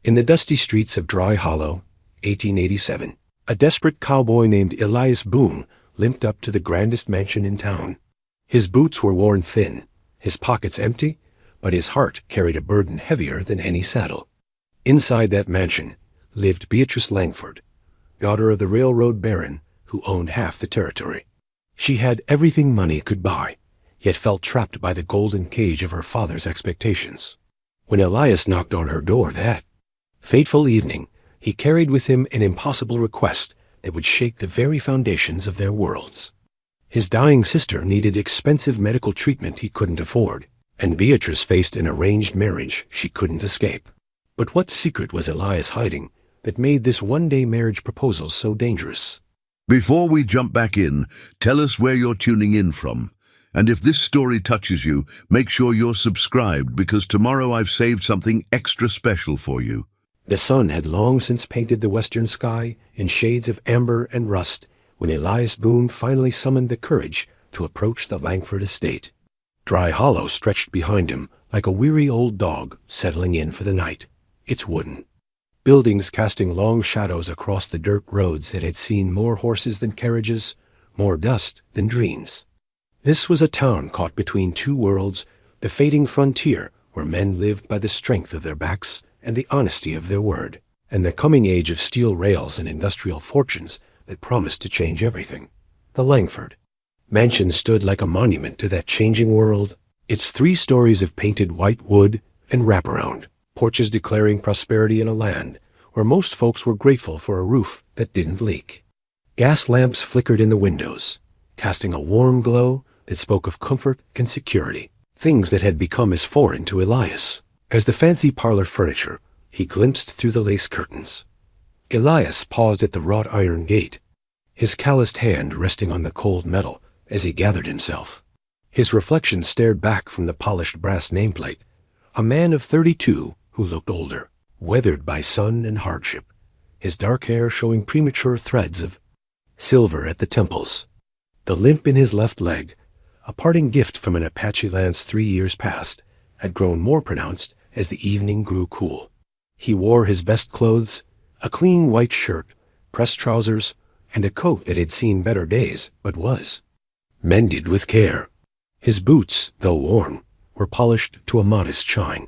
In the dusty streets of Dry Hollow, 1887, a desperate cowboy named Elias Boone limped up to the grandest mansion in town. His boots were worn thin, his pockets empty, but his heart carried a burden heavier than any saddle. Inside that mansion lived Beatrice Langford, daughter of the railroad baron who owned half the territory. She had everything money could buy, yet felt trapped by the golden cage of her father's expectations. When Elias knocked on her door that fateful evening, he carried with him an impossible request that would shake the very foundations of their worlds. His dying sister needed expensive medical treatment he couldn't afford, and Beatrice faced an arranged marriage she couldn't escape. But what secret was Elias hiding that made this one-day marriage proposal so dangerous? Before we jump back in, tell us where you're tuning in from. And if this story touches you, make sure you're subscribed, because tomorrow I've saved something extra special for you. The sun had long since painted the western sky in shades of amber and rust when Elias Boone finally summoned the courage to approach the Langford estate. Dry Hollow stretched behind him like a weary old dog settling in for the night. It's wooden. Buildings casting long shadows across the dirt roads that had seen more horses than carriages, more dust than dreams. This was a town caught between two worlds, the fading frontier where men lived by the strength of their backs and the honesty of their word, and the coming age of steel rails and industrial fortunes that promised to change everything. The Langford mansion stood like a monument to that changing world, its 3 stories of painted white wood and wraparound, porches declaring prosperity in a land where most folks were grateful for a roof that didn't leak. Gas lamps flickered in the windows, casting a warm glow that spoke of comfort and security, things that had become as foreign to Elias as the fancy parlor furniture he glimpsed through the lace curtains. Elias paused at the wrought iron gate, his calloused hand resting on the cold metal as he gathered himself. His reflection stared back from the polished brass nameplate, a man of 32 who looked older, weathered by sun and hardship, his dark hair showing premature threads of silver at the temples. The limp in his left leg, a parting gift from an Apache lance 3 years past, had grown more pronounced as the evening grew cool. He wore his best clothes, a clean white shirt, pressed trousers, and a coat that had seen better days, but was mended with care. His boots, though worn, were polished to a modest shine.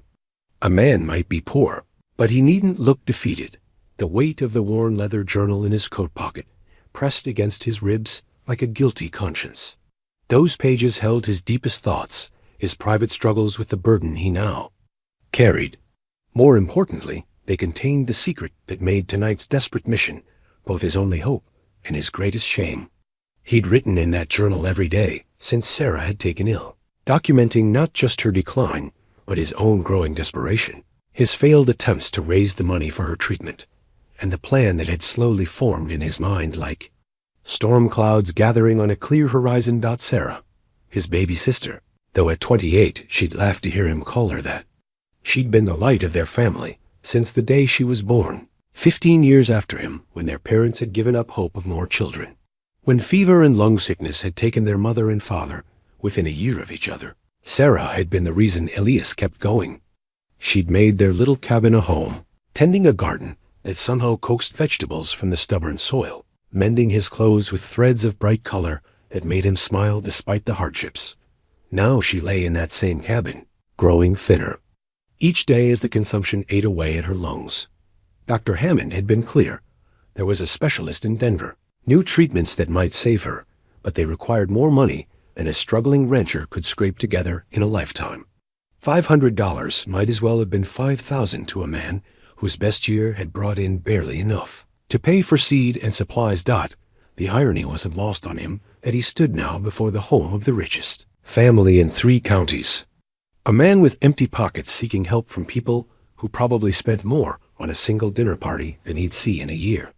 A man might be poor, but he needn't look defeated. The weight of the worn leather journal in his coat pocket pressed against his ribs like a guilty conscience. Those pages held his deepest thoughts, his private struggles with the burden he now carried. More importantly, they contained the secret that made tonight's desperate mission both his only hope and his greatest shame. He'd written in that journal every day since Sarah had taken ill, documenting not just her decline, but his own growing desperation, his failed attempts to raise the money for her treatment, and the plan that had slowly formed in his mind like storm clouds gathering on a clear horizon. Sarah, his baby sister, though at 28 she'd laughed to hear him call her that. She'd been the light of their family since the day she was born, 15 years after him, when their parents had given up hope of more children. When fever and lung sickness had taken their mother and father within a year of each other, Sarah had been the reason Elias kept going. She'd made their little cabin a home, tending a garden that somehow coaxed vegetables from the stubborn soil, mending his clothes with threads of bright color that made him smile despite the hardships. Now she lay in that same cabin, growing thinner. Each day as the consumption ate away at her lungs. Dr. Hammond had been clear. There was a specialist in Denver, new treatments that might save her, but they required more money than a struggling rancher could scrape together in a lifetime. $500 might as well have been $5,000 to a man whose best year had brought in barely enough to pay for seed and supplies. The irony wasn't lost on him that he stood now before the home of the richest family in 3 counties. A man with empty pockets seeking help from people who probably spent more on a single dinner party than he'd see in a year.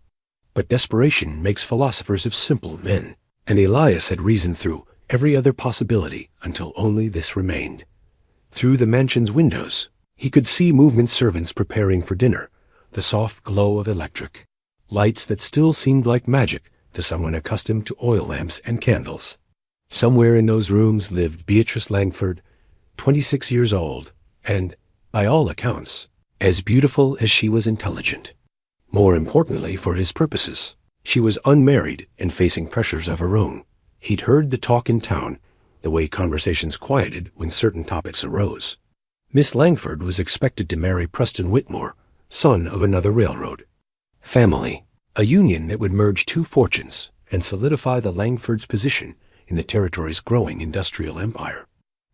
But desperation makes philosophers of simple men, and Elias had reasoned through every other possibility until only this remained. Through the mansion's windows, he could see movement servants preparing for dinner, the soft glow of electric lights that still seemed like magic to someone accustomed to oil lamps and candles. Somewhere in those rooms lived Beatrice Langford, 26 years old, and, by all accounts, as beautiful as she was intelligent. More importantly for his purposes, she was unmarried and facing pressures of her own. He'd heard the talk in town, the way conversations quieted when certain topics arose. Miss Langford was expected to marry Preston Whitmore, son of another railroad. Family, a union that would merge two fortunes and solidify the Langfords' position in the territory's growing industrial empire.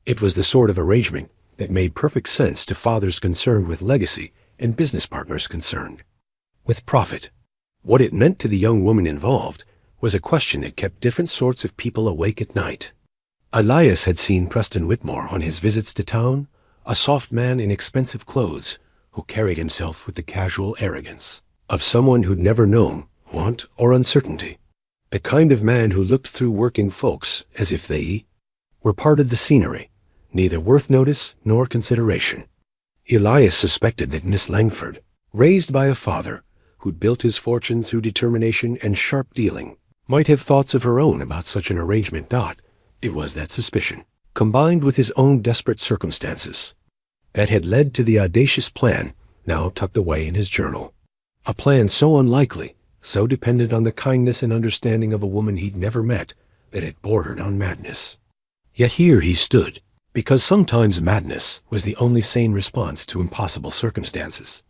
It was the sort of arrangement that made perfect sense to fathers concerned with legacy and business partners concerned with profit. What it meant to the young woman involved was a question that kept different sorts of people awake at night. Elias had seen Preston Whitmore on his visits to town, a soft man in expensive clothes who carried himself with the casual arrogance of someone who'd never known want or uncertainty. The kind of man who looked through working folks as if they were part of the scenery, neither worth notice nor consideration. Elias suspected that Miss Langford, raised by a father who'd built his fortune through determination and sharp dealing, might have thoughts of her own about such an arrangement. It was that suspicion, combined with his own desperate circumstances, that had led to the audacious plan now tucked away in his journal. A plan so unlikely, so dependent on the kindness and understanding of a woman he'd never met, that it bordered on madness. Yet here he stood, because sometimes madness was the only sane response to impossible circumstances.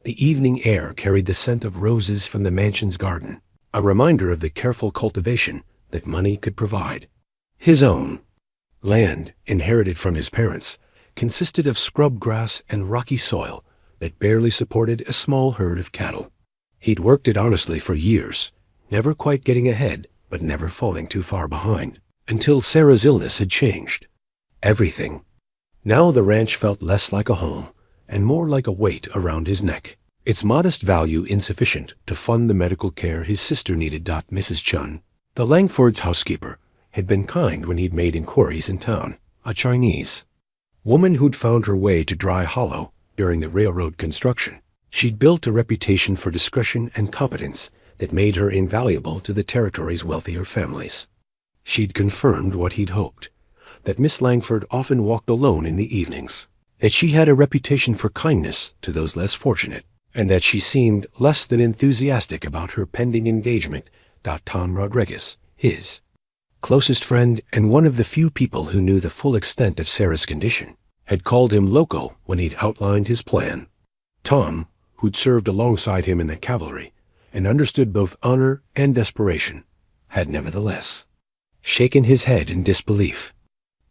The evening air carried the scent of roses from the mansion's garden, a reminder of the careful cultivation that money could provide. His own land, inherited from his parents, consisted of scrub grass and rocky soil that barely supported a small herd of cattle. He'd worked it honestly for years, never quite getting ahead, but never falling too far behind, until Sarah's illness had changed everything. Now the ranch felt less like a home and more like a weight around his neck, its modest value insufficient to fund the medical care his sister needed. Mrs. Chun, the Langfords' housekeeper, had been kind when he'd made inquiries in town, a Chinese woman who'd found her way to Dry Hollow during the railroad construction. She'd built a reputation for discretion and competence that made her invaluable to the territory's wealthier families. She'd confirmed what he'd hoped, that Miss Langford often walked alone in the evenings, that she had a reputation for kindness to those less fortunate, and that she seemed less than enthusiastic about her pending engagement. Tom Rodriguez, his closest friend and one of the few people who knew the full extent of Sarah's condition, had called him loco when he'd outlined his plan. Tom, who'd served alongside him in the cavalry and understood both honor and desperation, had nevertheless shaken his head in disbelief.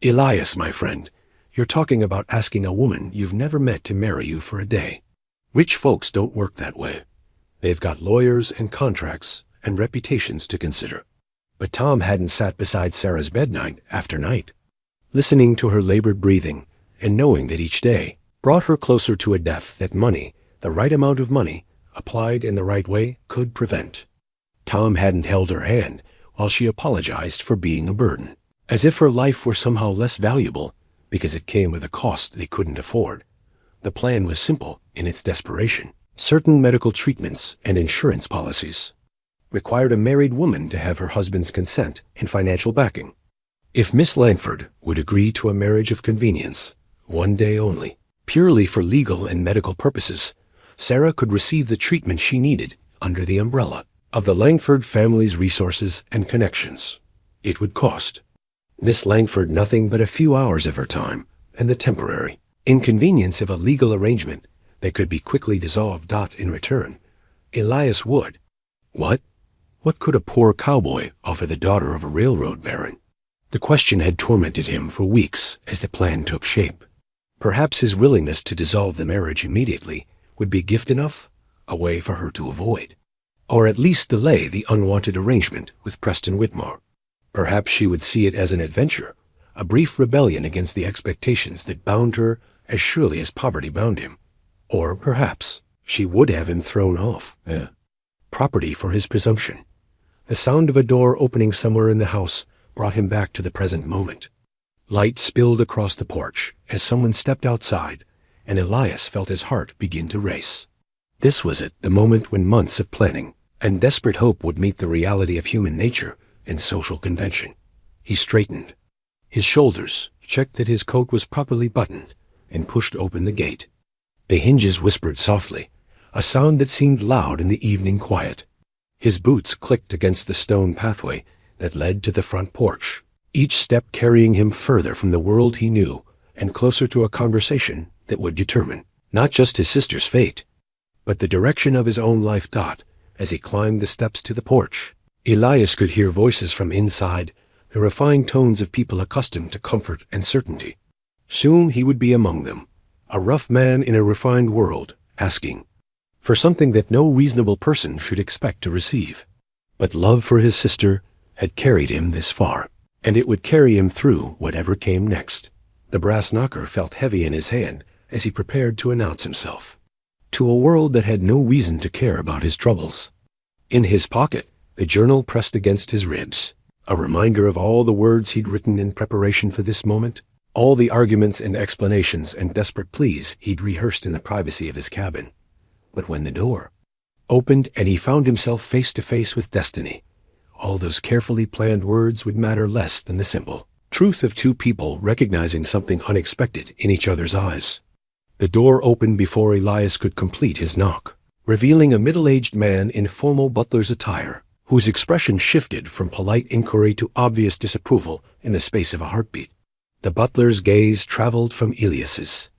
"Elias, my friend, you're talking about asking a woman you've never met to marry you for a day. Rich folks don't work that way. They've got lawyers and contracts and reputations to consider." But Tom hadn't sat beside Sarah's bed night after night, listening to her labored breathing and knowing that each day brought her closer to a death that money, the right amount of money, applied in the right way, could prevent. Tom hadn't held her hand while she apologized for being a burden, as if her life were somehow less valuable because it came with a cost they couldn't afford. The plan was simple in its desperation. Certain medical treatments and insurance policies required a married woman to have her husband's consent and financial backing. If Miss Langford would agree to a marriage of convenience, one day only, purely for legal and medical purposes, Sarah could receive the treatment she needed under the umbrella of the Langford family's resources and connections. It would cost Miss Langford nothing but a few hours of her time and the temporary inconvenience of a legal arrangement that could be quickly dissolved. In return, Elias would. What could a poor cowboy offer the daughter of a railroad baron? The question had tormented him for weeks as the plan took shape. Perhaps his willingness to dissolve the marriage immediately would be gift enough, a way for her to avoid, or at least delay the unwanted arrangement with Preston Whitmore. Perhaps she would see it as an adventure, a brief rebellion against the expectations that bound her as surely as poverty bound him. Or perhaps she would have him thrown off property for his presumption. The sound of a door opening somewhere in the house brought him back to the present moment. Light spilled across the porch as someone stepped outside, and Elias felt his heart begin to race. This was it, the moment when months of planning and desperate hope would meet the reality of human nature and social convention. He straightened his shoulders, checked that his coat was properly buttoned, and pushed open the gate. The hinges whispered softly, a sound that seemed loud in the evening quiet. His boots clicked against the stone pathway that led to the front porch, each step carrying him further from the world he knew and closer to a conversation that would determine not just his sister's fate, but the direction of his own life. As he climbed the steps to the porch, Elias could hear voices from inside, the refined tones of people accustomed to comfort and certainty. Soon he would be among them, a rough man in a refined world, asking for something that no reasonable person should expect to receive. But love for his sister had carried him this far, and it would carry him through whatever came next. The brass knocker felt heavy in his hand as he prepared to announce himself to a world that had no reason to care about his troubles. In his pocket, the journal pressed against his ribs, a reminder of all the words he'd written in preparation for this moment, all the arguments and explanations and desperate pleas he'd rehearsed in the privacy of his cabin. But when the door opened and he found himself face to face with destiny, all those carefully planned words would matter less than the simple truth of two people recognizing something unexpected in each other's eyes. The door opened before Elias could complete his knock, revealing a middle-aged man in formal butler's attire, whose expression shifted from polite inquiry to obvious disapproval in the space of a heartbeat. The butler's gaze traveled from Elias's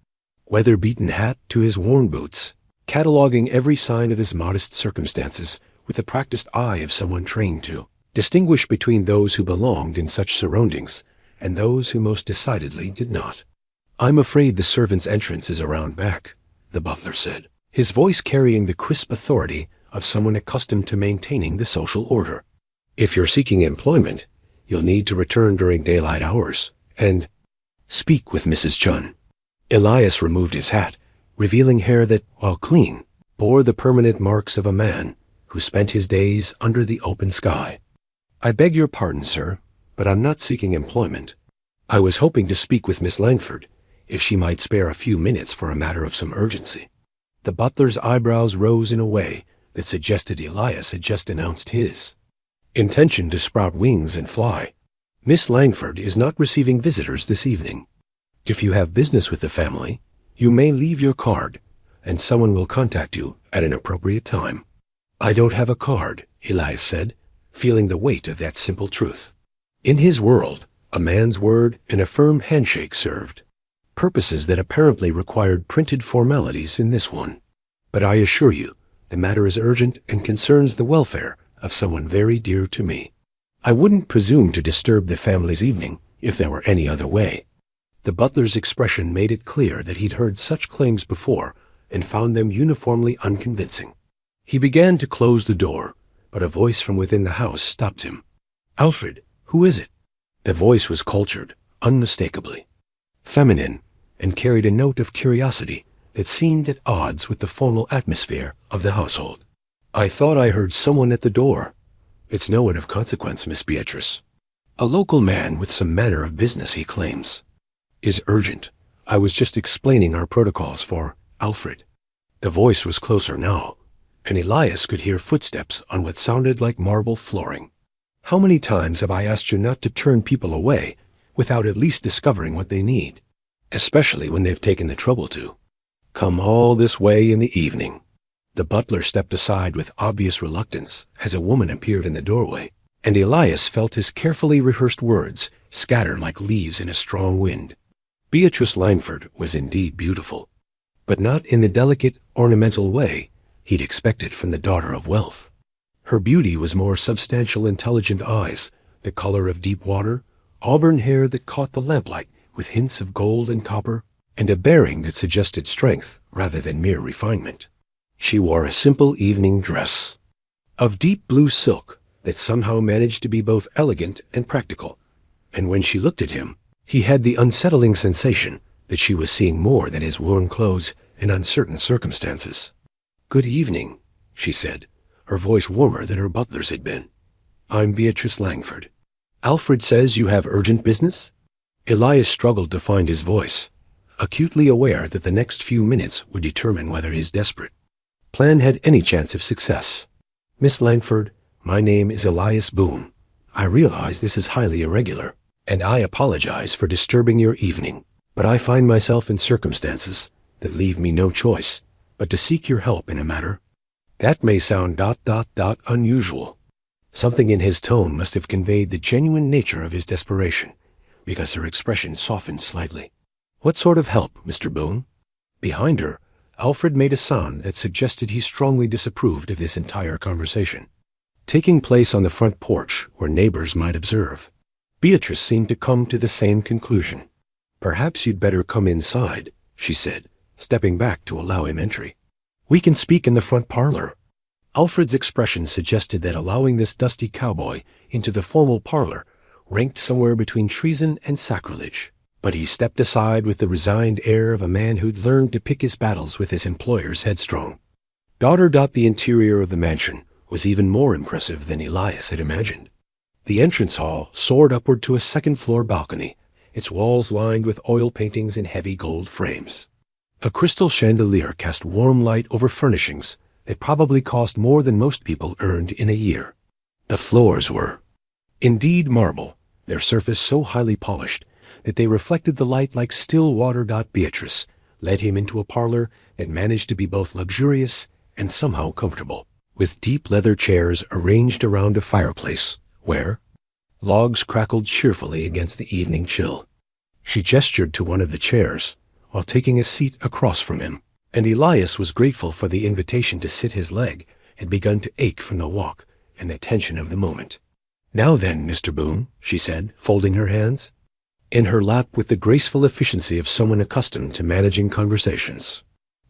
weather-beaten hat to his worn boots, cataloging every sign of his modest circumstances with the practiced eye of someone trained to distinguish between those who belonged in such surroundings and those who most decidedly did not. "I'm afraid the servant's entrance is around back," the butler said, his voice carrying the crisp authority of someone accustomed to maintaining the social order. "If you're seeking employment, you'll need to return during daylight hours and speak with Mrs. Chun." Elias removed his hat, revealing hair that, while clean, bore the permanent marks of a man who spent his days under the open sky. "I beg your pardon, sir, but I'm not seeking employment. I was hoping to speak with Miss Langford, if she might spare a few minutes for a matter of some urgency." The butler's eyebrows rose in a way that suggested Elias had just announced his intention to sprout wings and fly. "Miss Langford is not receiving visitors this evening. If you have business with the family, you may leave your card, and someone will contact you at an appropriate time." "I don't have a card," Elias said, feeling the weight of that simple truth. In his world, a man's word and a firm handshake served purposes that apparently required printed formalities in this one. "But I assure you, the matter is urgent and concerns the welfare of someone very dear to me. I wouldn't presume to disturb the family's evening if there were any other way." The butler's expression made it clear that he'd heard such claims before and found them uniformly unconvincing. He began to close the door, but a voice from within the house stopped him. "Alfred, who is it?" The voice was cultured, unmistakably feminine, and carried a note of curiosity that seemed at odds with the formal atmosphere of the household. "I thought I heard someone at the door." "It's no one of consequence, Miss Beatrice. A local man with some manner of business, he claims. Is urgent. I was just explaining our protocols for Alfred." The voice was closer now, and Elias could hear footsteps on what sounded like marble flooring. "How many times have I asked you not to turn people away without at least discovering what they need, especially when they've taken the trouble to come all this way in the evening?" The butler stepped aside with obvious reluctance as a woman appeared in the doorway, and Elias felt his carefully rehearsed words scatter like leaves in a strong wind. Beatrice Langford was indeed beautiful, but not in the delicate, ornamental way he'd expected from the daughter of wealth. Her beauty was more substantial, intelligent eyes, the color of deep water, auburn hair that caught the lamplight with hints of gold and copper, and a bearing that suggested strength rather than mere refinement. She wore a simple evening dress of deep blue silk that somehow managed to be both elegant and practical, and when she looked at him, he had the unsettling sensation that she was seeing more than his worn clothes in uncertain circumstances. "Good evening," she said, her voice warmer than her butler's had been. "I'm Beatrice Langford. Alfred says you have urgent business?" Elias struggled to find his voice, acutely aware that the next few minutes would determine whether his desperate plan had any chance of success. "Miss Langford, my name is Elias Boone. I realize this is highly irregular, and I apologize for disturbing your evening, but I find myself in circumstances that leave me no choice but to seek your help in a matter. That may sound unusual. Something in his tone must have conveyed the genuine nature of his desperation, because her expression softened slightly. What sort of help, Mr. Boone? Behind her, Alfred made a sound that suggested he strongly disapproved of this entire conversation, taking place on the front porch where neighbors might observe. Beatrice seemed to come to the same conclusion. Perhaps you'd better come inside, she said, stepping back to allow him entry. We can speak in the front parlor. Alfred's expression suggested that allowing this dusty cowboy into the formal parlor ranked somewhere between treason and sacrilege. But he stepped aside with the resigned air of a man who'd learned to pick his battles with his employer's headstrong. The interior of the mansion was even more impressive than Elias had imagined. The entrance hall soared upward to a second-floor balcony, its walls lined with oil paintings in heavy gold frames. A crystal chandelier cast warm light over furnishings that probably cost more than most people earned in a year. The floors were indeed marble, their surface so highly polished that they reflected the light like still water. Beatrice led him into a parlor that managed to be both luxurious and somehow comfortable, with deep leather chairs arranged around a fireplace where logs crackled cheerfully against the evening chill. She gestured to one of the chairs while taking a seat across from him, and Elias was grateful for the invitation to sit. His leg had begun to ache from the walk and the tension of the moment. Now then, Mr. Boone, she said, folding her hands in her lap with the graceful efficiency of someone accustomed to managing conversations.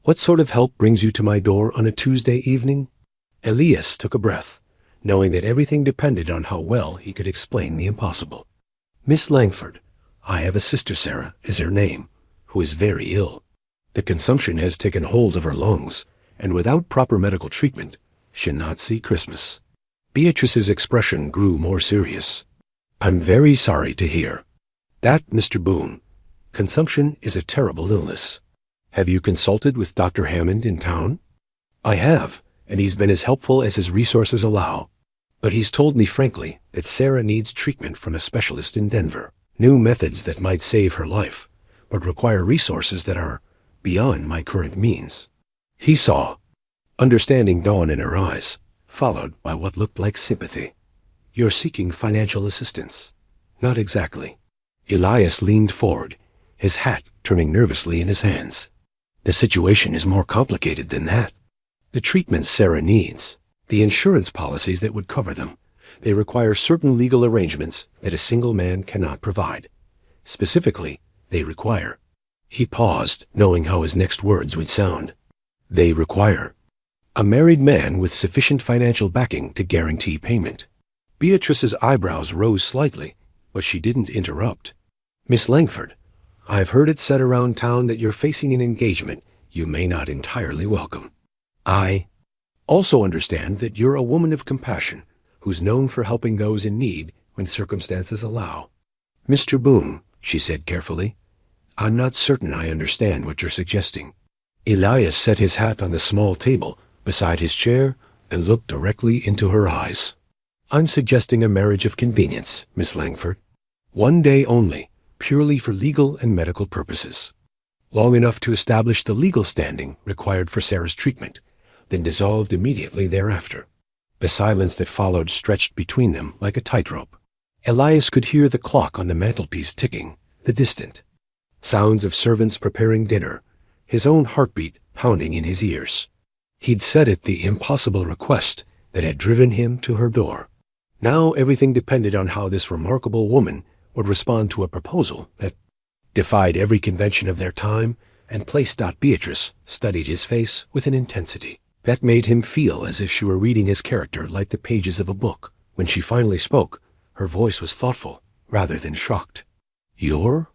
What sort of help brings you to my door on a Tuesday evening? Elias took a breath, knowing that everything depended on how well he could explain the impossible. Miss Langford, I have a sister, Sarah is her name, who is very ill. The consumption has taken hold of her lungs, and without proper medical treatment, she'll not see Christmas. Beatrice's expression grew more serious. I'm very sorry to hear that, Mr. Boone. Consumption is a terrible illness. Have you consulted with Dr. Hammond in town? I have, and he's been as helpful as his resources allow. But he's told me frankly that Sarah needs treatment from a specialist in Denver. New methods that might save her life, but require resources that are beyond my current means. He saw understanding dawn in her eyes, followed by what looked like sympathy. You're seeking financial assistance? Not exactly. Elias leaned forward, his hat turning nervously in his hands. The situation is more complicated than that. The treatments Sarah needs, the insurance policies that would cover them, they require certain legal arrangements that a single man cannot provide. Specifically, they require. He paused, knowing how his next words would sound. They require a married man with sufficient financial backing to guarantee payment. Beatrice's eyebrows rose slightly, but she didn't interrupt. Miss Langford, I've heard it said around town that you're facing an engagement you may not entirely welcome. I also understand that you're a woman of compassion who's known for helping those in need when circumstances allow. Mr. Boone, she said carefully, I'm not certain I understand what you're suggesting. Elias set his hat on the small table beside his chair and looked directly into her eyes. I'm suggesting a marriage of convenience, Miss Langford. One day only, purely for legal and medical purposes. Long enough to establish the legal standing required for Sarah's treatment, then dissolved immediately thereafter. The silence that followed stretched between them like a tightrope. Elias could hear the clock on the mantelpiece ticking, the distant sounds of servants preparing dinner, his own heartbeat pounding in his ears. He'd set it the impossible request that had driven him to her door. Now everything depended on how this remarkable woman would respond to a proposal that defied every convention of their time and place. Beatrice studied his face with an intensity that made him feel as if she were reading his character like the pages of a book. When she finally spoke, her voice was thoughtful rather than shocked. You're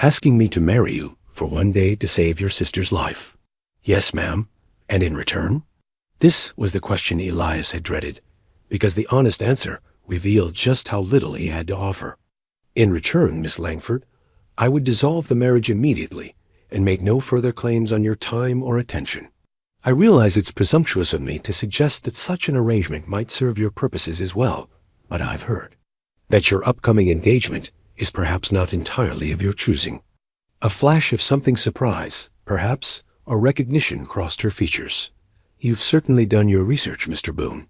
asking me to marry you for one day to save your sister's life? Yes, ma'am. And in return? This was the question Elias had dreaded, because the honest answer revealed just how little he had to offer. In return, Miss Langford, I would dissolve the marriage immediately and make no further claims on your time or attention. I realize it's presumptuous of me to suggest that such an arrangement might serve your purposes as well, but I've heard that your upcoming engagement is perhaps not entirely of your choosing. A flash of something surprise, perhaps, A recognition crossed her features. "You've certainly done your research, Mr. Boone.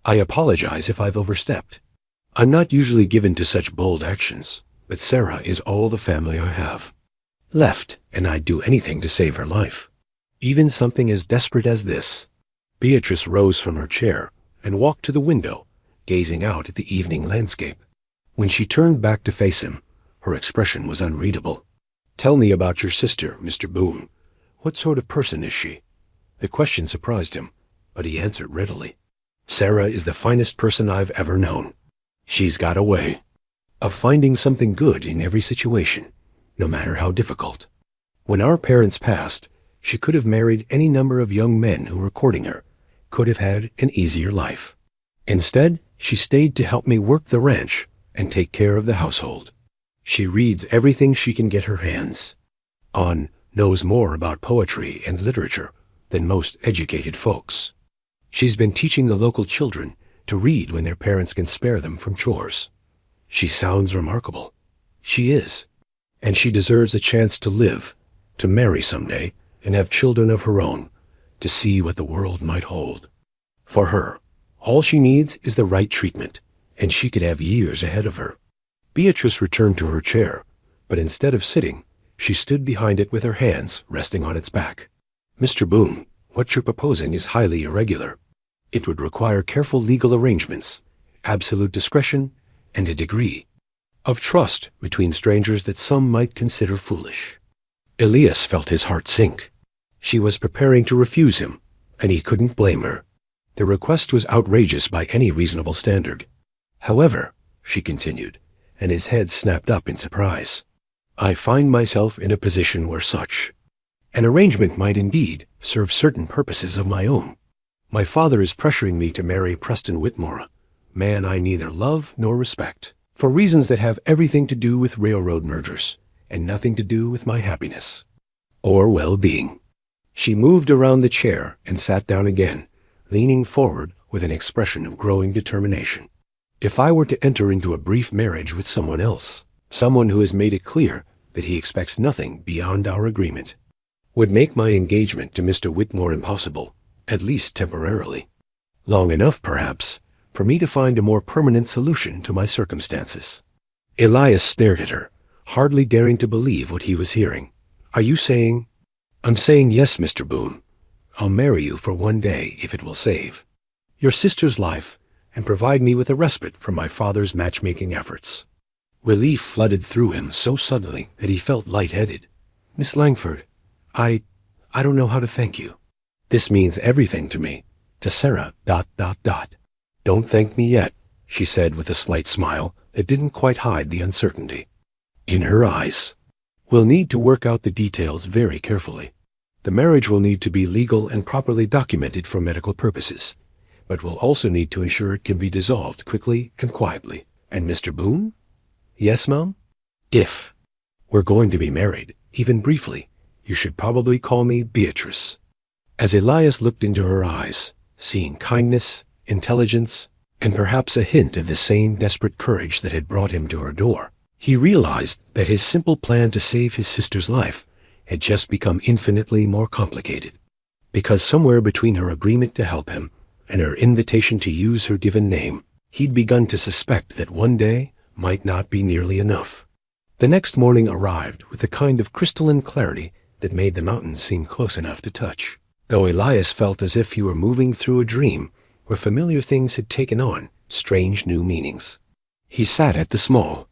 I apologize if I've overstepped. I'm not usually given to such bold actions, but Sarah is all the family I have left, and I'd do anything to save her life. Even something as desperate as this." Beatrice rose from her chair and walked to the window, gazing out at the evening landscape. When she turned back to face him, her expression was unreadable. "Tell me about your sister, Mr. Boone. What sort of person is she?" The question surprised him, but he answered readily. "Sarah is the finest person I've ever known. She's got a way of finding something good in every situation, no matter how difficult. When our parents passed, she could have married any number of young men who were courting her, could have had an easier life. Instead, she stayed to help me work the ranch and take care of the household. She reads everything she can get her hands on, knows more about poetry and literature than most educated folks. She's been teaching the local children to read when their parents can spare them from chores. She sounds remarkable. She is. And she deserves a chance to live, to marry someday, and have children of her own, to see what the world might hold. For her, all she needs is the right treatment, and she could have years ahead of her." Beatrice returned to her chair, but instead of sitting, she stood behind it with her hands resting on its back. "Mr. Boone, what you're proposing is highly irregular. It would require careful legal arrangements, absolute discretion, and a degree of trust between strangers that some might consider foolish." Elias felt his heart sink. She was preparing to refuse him, and he couldn't blame her. The request was outrageous by any reasonable standard. "However," she continued, and his head snapped up in surprise, "I find myself in a position where such an arrangement might indeed serve certain purposes of my own. My father is pressuring me to marry Preston Whitmore, man I neither love nor respect, for reasons that have everything to do with railroad mergers and nothing to do with my happiness or well-being." She moved around the chair and sat down again, leaning forward with an expression of growing determination. "If I were to enter into a brief marriage with someone else, someone who has made it clear that he expects nothing beyond our agreement, would make my engagement to Mr. Whitmore impossible, at least temporarily. Long enough, perhaps, for me to find a more permanent solution to my circumstances." Elias stared at her, hardly daring to believe what he was hearing. "Are you saying—" "I'm saying yes, Mr. Boone. I'll marry you for one day if it will save your sister's life and provide me with a respite from my father's matchmaking efforts." Relief flooded through him so suddenly that he felt lightheaded. "Miss Langford, I don't know how to thank you. This means everything to me, to Sarah, ... "Don't thank me yet," she said with a slight smile that didn't quite hide the uncertainty in her eyes. "We'll need to work out the details very carefully. The marriage will need to be legal and properly documented for medical purposes, but we'll also need to ensure it can be dissolved quickly and quietly. And Mr. Boone?" "Yes, Mom?" "If we're going to be married, even briefly, you should probably call me Beatrice." As Elias looked into her eyes, seeing kindness, intelligence, and perhaps a hint of the same desperate courage that had brought him to her door, he realized that his simple plan to save his sister's life had just become infinitely more complicated, because somewhere between her agreement to help him and her invitation to use her given name, he'd begun to suspect that one day might not be nearly enough. The next morning arrived with the kind of crystalline clarity that made the mountains seem close enough to touch, though Elias felt as if he were moving through a dream where familiar things had taken on strange new meanings. He sat at the small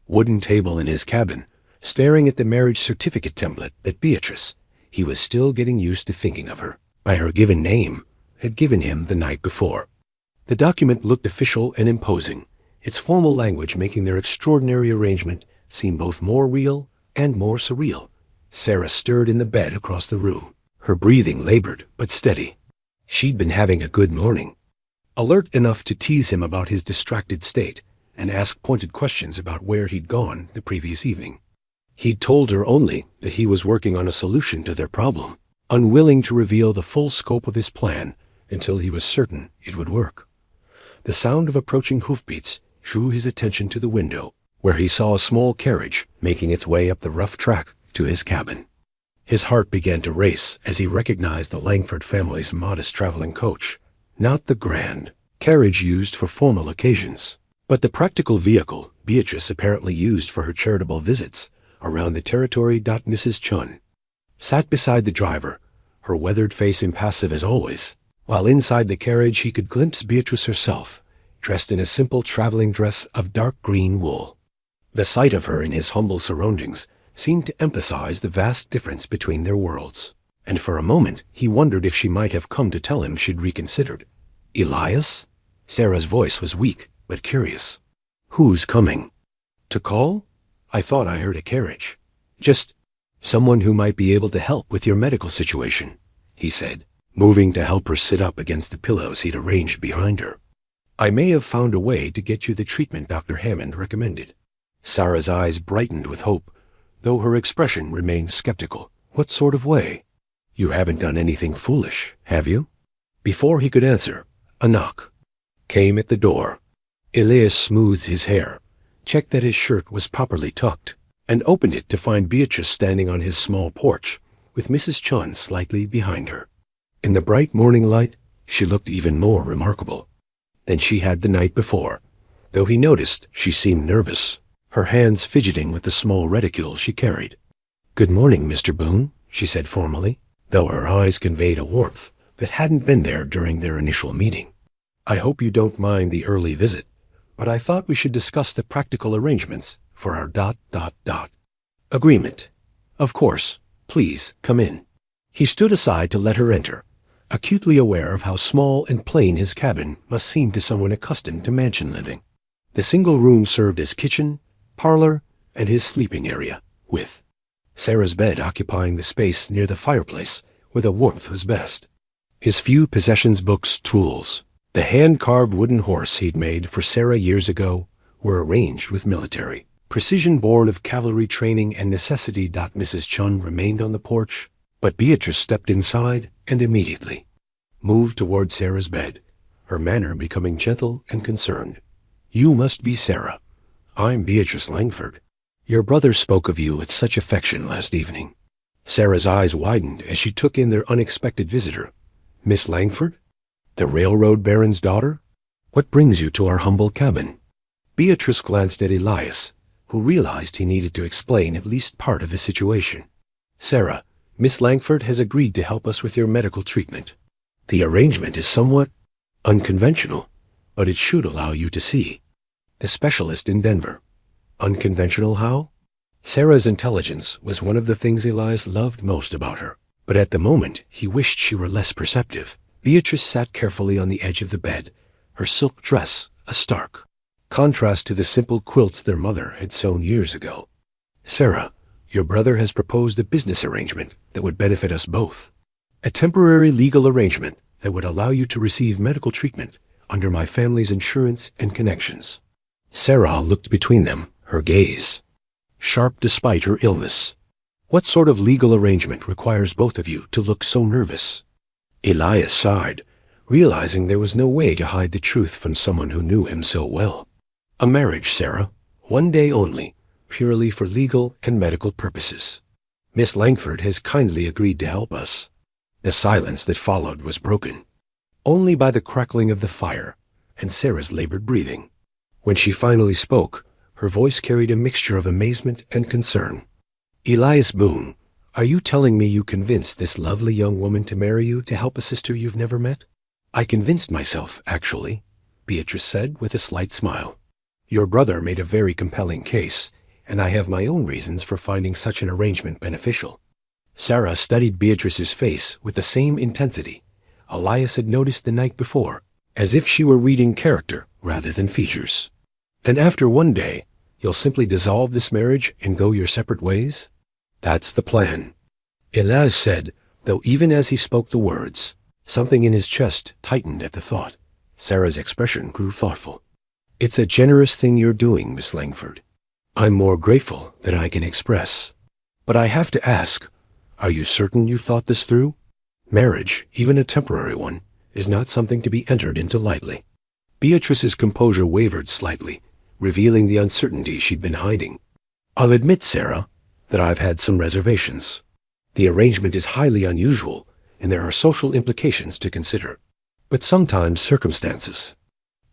wooden table in his cabin, staring at the marriage certificate template that Beatrice, he was still getting used to thinking of her by her given name, had given him the night before. The document looked official and imposing, its formal language making their extraordinary arrangement seem both more real and more surreal. Sarah stirred in the bed across the room, her breathing labored but steady. She'd been having a good morning, alert enough to tease him about his distracted state and ask pointed questions about where he'd gone the previous evening. He'd told her only that he was working on a solution to their problem, unwilling to reveal the full scope of his plan until he was certain it would work. The sound of approaching hoofbeats drew his attention to the window, where he saw a small carriage making its way up the rough track to his cabin. His heart began to race as he recognized the Langford family's modest traveling coach, not the grand carriage used for formal occasions, but the practical vehicle Beatrice apparently used for her charitable visits around the territory. Mrs. Chun sat beside the driver, her weathered face impassive as always, while inside the carriage he could glimpse Beatrice herself, dressed in a simple traveling dress of dark green wool. The sight of her in his humble surroundings seemed to emphasize the vast difference between their worlds, and for a moment he wondered if she might have come to tell him she'd reconsidered. Elias? Sarah's voice was weak, but curious. Who's coming? To call? I thought I heard a carriage. Just someone who might be able to help with your medical situation, he said, moving to help her sit up against the pillows he'd arranged behind her. I may have found a way to get you the treatment Dr. Hammond recommended. Sarah's eyes brightened with hope, though her expression remained skeptical. What sort of way? You haven't done anything foolish, have you? Before he could answer, a knock came at the door. Elias smoothed his hair, checked that his shirt was properly tucked, and opened it to find Beatrice standing on his small porch, with Mrs. Chun slightly behind her. In the bright morning light, she looked even more remarkable than she had the night before, though he noticed she seemed nervous, her hands fidgeting with the small reticule she carried. Good morning, Mr. Boone, she said formally, though her eyes conveyed a warmth that hadn't been there during their initial meeting. I hope you don't mind the early visit, but I thought we should discuss the practical arrangements for our ... agreement. Of course. Please, come in. He stood aside to let her enter, acutely aware of how small and plain his cabin must seem to someone accustomed to mansion living. The single room served as kitchen, parlor, and his sleeping area, with Sarah's bed occupying the space near the fireplace where the warmth was best. His few possessions, books, tools, the hand-carved wooden horse he'd made for Sarah years ago, were arranged with military precision born of cavalry training and necessity. Mrs. Chun remained on the porch, but Beatrice stepped inside and immediately moved toward Sarah's bed, her manner becoming gentle and concerned. You must be Sarah. I'm Beatrice Langford. Your brother spoke of you with such affection last evening. Sarah's eyes widened as she took in their unexpected visitor. Miss Langford? The railroad baron's daughter? What brings you to our humble cabin? Beatrice glanced at Elias, who realized he needed to explain at least part of his situation. Sarah, Miss Langford has agreed to help us with your medical treatment. The arrangement is somewhat unconventional, but it should allow you to see the specialist in Denver. Unconventional how? Sarah's intelligence was one of the things Elias loved most about her, but at the moment he wished she were less perceptive. Beatrice sat carefully on the edge of the bed, her silk dress a stark contrast to the simple quilts their mother had sewn years ago. Sarah, your brother has proposed a business arrangement that would benefit us both. A temporary legal arrangement that would allow you to receive medical treatment under my family's insurance and connections. Sarah looked between them, her gaze sharp despite her illness. What sort of legal arrangement requires both of you to look so nervous? Elias sighed, realizing there was no way to hide the truth from someone who knew him so well. A marriage, Sarah. One day only, purely for legal and medical purposes. Miss Langford has kindly agreed to help us. The silence that followed was broken only by the crackling of the fire and Sarah's labored breathing. When she finally spoke, her voice carried a mixture of amazement and concern. Elias Boone, are you telling me you convinced this lovely young woman to marry you to help a sister you've never met? I convinced myself, actually, Beatrice said with a slight smile. Your brother made a very compelling case, and I have my own reasons for finding such an arrangement beneficial. Sarah studied Beatrice's face with the same intensity Elias had noticed the night before, as if she were reading character rather than features. And after one day, you'll simply dissolve this marriage and go your separate ways? That's the plan, Elias said, though even as he spoke the words, something in his chest tightened at the thought. Sarah's expression grew thoughtful. It's a generous thing you're doing, Miss Langford. I'm more grateful than I can express. But I have to ask, are you certain you thought this through? Marriage, even a temporary one, is not something to be entered into lightly. Beatrice's composure wavered slightly, revealing the uncertainty she'd been hiding. I'll admit, Sarah, that I've had some reservations. The arrangement is highly unusual, and there are social implications to consider. But sometimes circumstances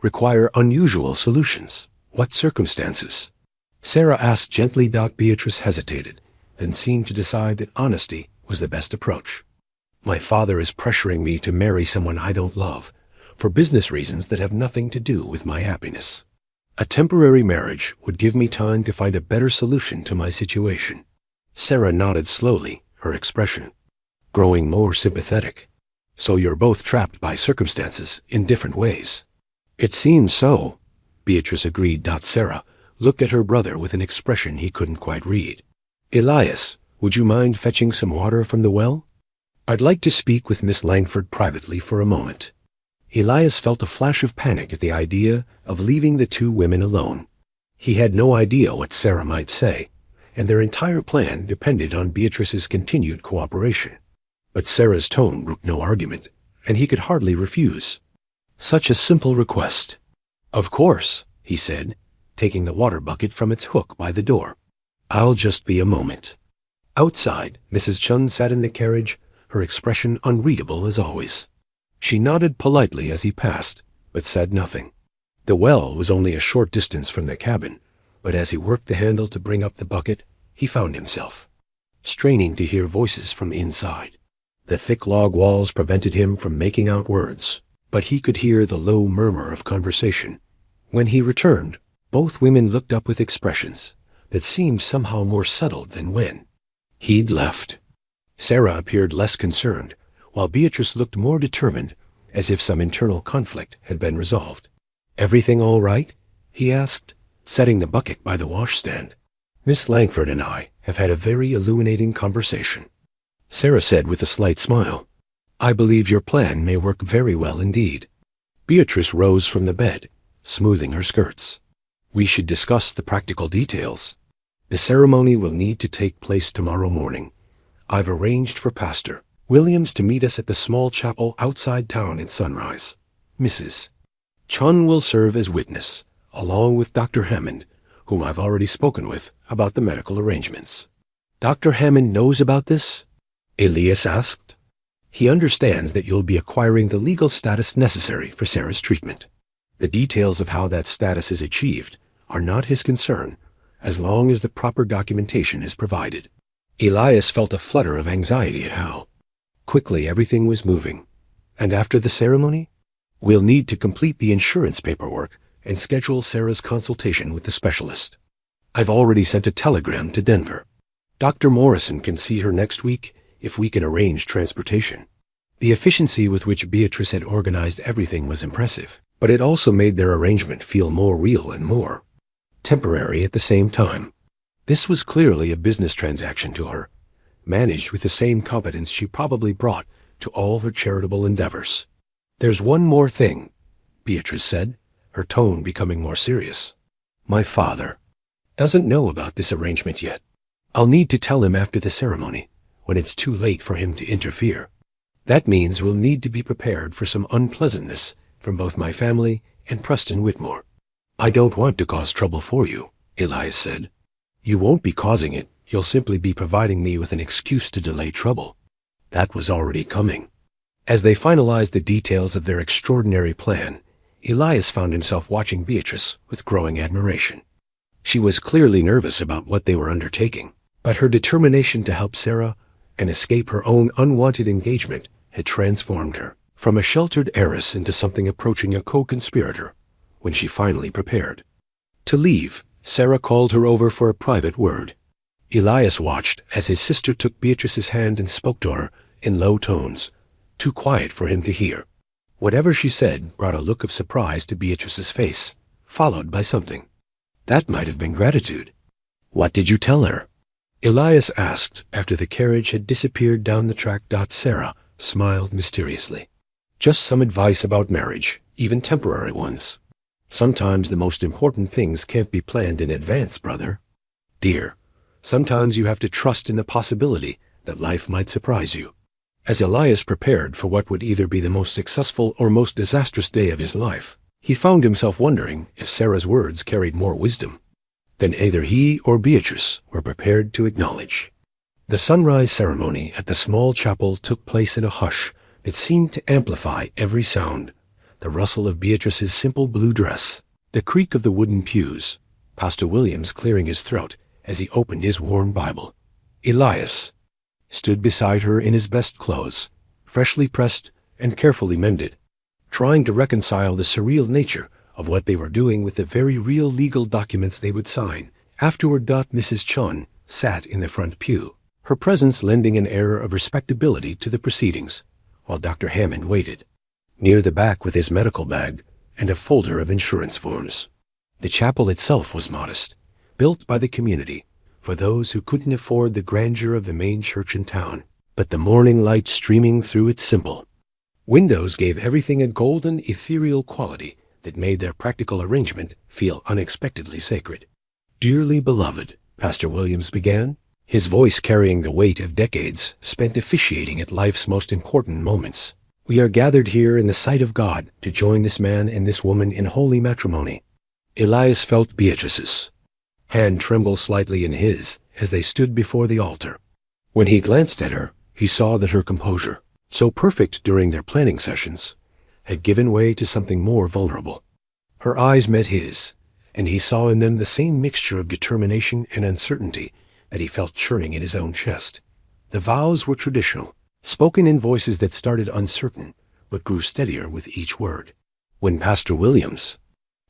require unusual solutions. What circumstances? Sarah asked gently. Beatrice hesitated, then seemed to decide that honesty was the best approach. My father is pressuring me to marry someone I don't love, for business reasons that have nothing to do with my happiness. A temporary marriage would give me time to find a better solution to my situation. Sarah nodded slowly, her expression growing more sympathetic. So you're both trapped by circumstances in different ways. It seems so, Beatrice agreed. Sarah looked at her brother with an expression he couldn't quite read. Elias, would you mind fetching some water from the well? I'd like to speak with Miss Langford privately for a moment. Elias felt a flash of panic at the idea of leaving the two women alone. He had no idea what Sarah might say, and their entire plan depended on Beatrice's continued cooperation. But Sarah's tone brooked no argument, and he could hardly refuse such a simple request. Of course, he said, taking the water bucket from its hook by the door. I'll just be a moment. Outside, Mrs. Chun sat in the carriage, her expression unreadable as always. She nodded politely as he passed, but said nothing. The well was only a short distance from the cabin, but as he worked the handle to bring up the bucket, he found himself straining to hear voices from inside. The thick log walls prevented him from making out words, but he could hear the low murmur of conversation. When he returned, both women looked up with expressions that seemed somehow more settled than when he'd left. Sarah appeared less concerned, while Beatrice looked more determined, as if some internal conflict had been resolved. Everything all right? He asked, setting the bucket by the washstand. Miss Langford and I have had a very illuminating conversation, Sarah said with a slight smile. I believe your plan may work very well indeed. Beatrice rose from the bed, smoothing her skirts. We should discuss the practical details. The ceremony will need to take place tomorrow morning. I've arranged for Pastor Williams to meet us at the small chapel outside town at sunrise. Mrs. Chun will serve as witness, along with Dr. Hammond, whom I've already spoken with about the medical arrangements. Dr. Hammond knows about this? Elias asked. He understands that you'll be acquiring the legal status necessary for Sarah's treatment. The details of how that status is achieved are not his concern, as long as the proper documentation is provided. Elias felt a flutter of anxiety at how quickly everything was moving. And after the ceremony? We'll need to complete the insurance paperwork and schedule Sarah's consultation with the specialist. I've already sent a telegram to Denver. Dr. Morrison can see her next week if we can arrange transportation. The efficiency with which Beatrice had organized everything was impressive, but it also made their arrangement feel more real and more temporary at the same time. This was clearly a business transaction to her, managed with the same competence she probably brought to all her charitable endeavors. There's one more thing, Beatrice said, her tone becoming more serious. My father doesn't know about this arrangement yet. I'll need to tell him after the ceremony, when it's too late for him to interfere. That means we'll need to be prepared for some unpleasantness from both my family and Preston Whitmore. I don't want to cause trouble for you, Elias said. You won't be causing it. You'll simply be providing me with an excuse to delay trouble. That was already coming. As they finalized the details of their extraordinary plan, Elias found himself watching Beatrice with growing admiration. She was clearly nervous about what they were undertaking, but her determination to help Sarah and escape her own unwanted engagement had transformed her from a sheltered heiress into something approaching a co-conspirator. When she finally prepared to leave, Sarah called her over for a private word. Elias watched as his sister took Beatrice's hand and spoke to her in low tones, too quiet for him to hear. Whatever she said brought a look of surprise to Beatrice's face, followed by something that might have been gratitude. What did you tell her? Elias asked after the carriage had disappeared down the track. Sarah smiled mysteriously. Just some advice about marriage, even temporary ones. Sometimes the most important things can't be planned in advance, brother. Dear, sometimes you have to trust in the possibility that life might surprise you. As Elias prepared for what would either be the most successful or most disastrous day of his life, he found himself wondering if Sarah's words carried more wisdom than either he or Beatrice were prepared to acknowledge. The sunrise ceremony at the small chapel took place in a hush that seemed to amplify every sound. The rustle of Beatrice's simple blue dress, the creak of the wooden pews, Pastor Williams clearing his throat as he opened his worn Bible. Elias stood beside her in his best clothes, freshly pressed and carefully mended, trying to reconcile the surreal nature of what they were doing with the very real legal documents they would sign. Afterward, Mrs. Chun sat in the front pew, her presence lending an air of respectability to the proceedings, while Dr. Hammond waited, near the back with his medical bag and a folder of insurance forms. The chapel itself was modest, built by the community for those who couldn't afford the grandeur of the main church in town, but the morning light streaming through its simple windows gave everything a golden, ethereal quality that made their practical arrangement feel unexpectedly sacred. "Dearly beloved," Pastor Williams began, his voice carrying the weight of decades spent officiating at life's most important moments. "We are gathered here in the sight of God to join this man and this woman in holy matrimony." Elias felt Beatrice's hand tremble slightly in his as they stood before the altar. When he glanced at her, he saw that her composure, so perfect during their planning sessions, had given way to something more vulnerable. Her eyes met his, and he saw in them the same mixture of determination and uncertainty that he felt churning in his own chest. The vows were traditional, spoken in voices that started uncertain but grew steadier with each word. When Pastor Williams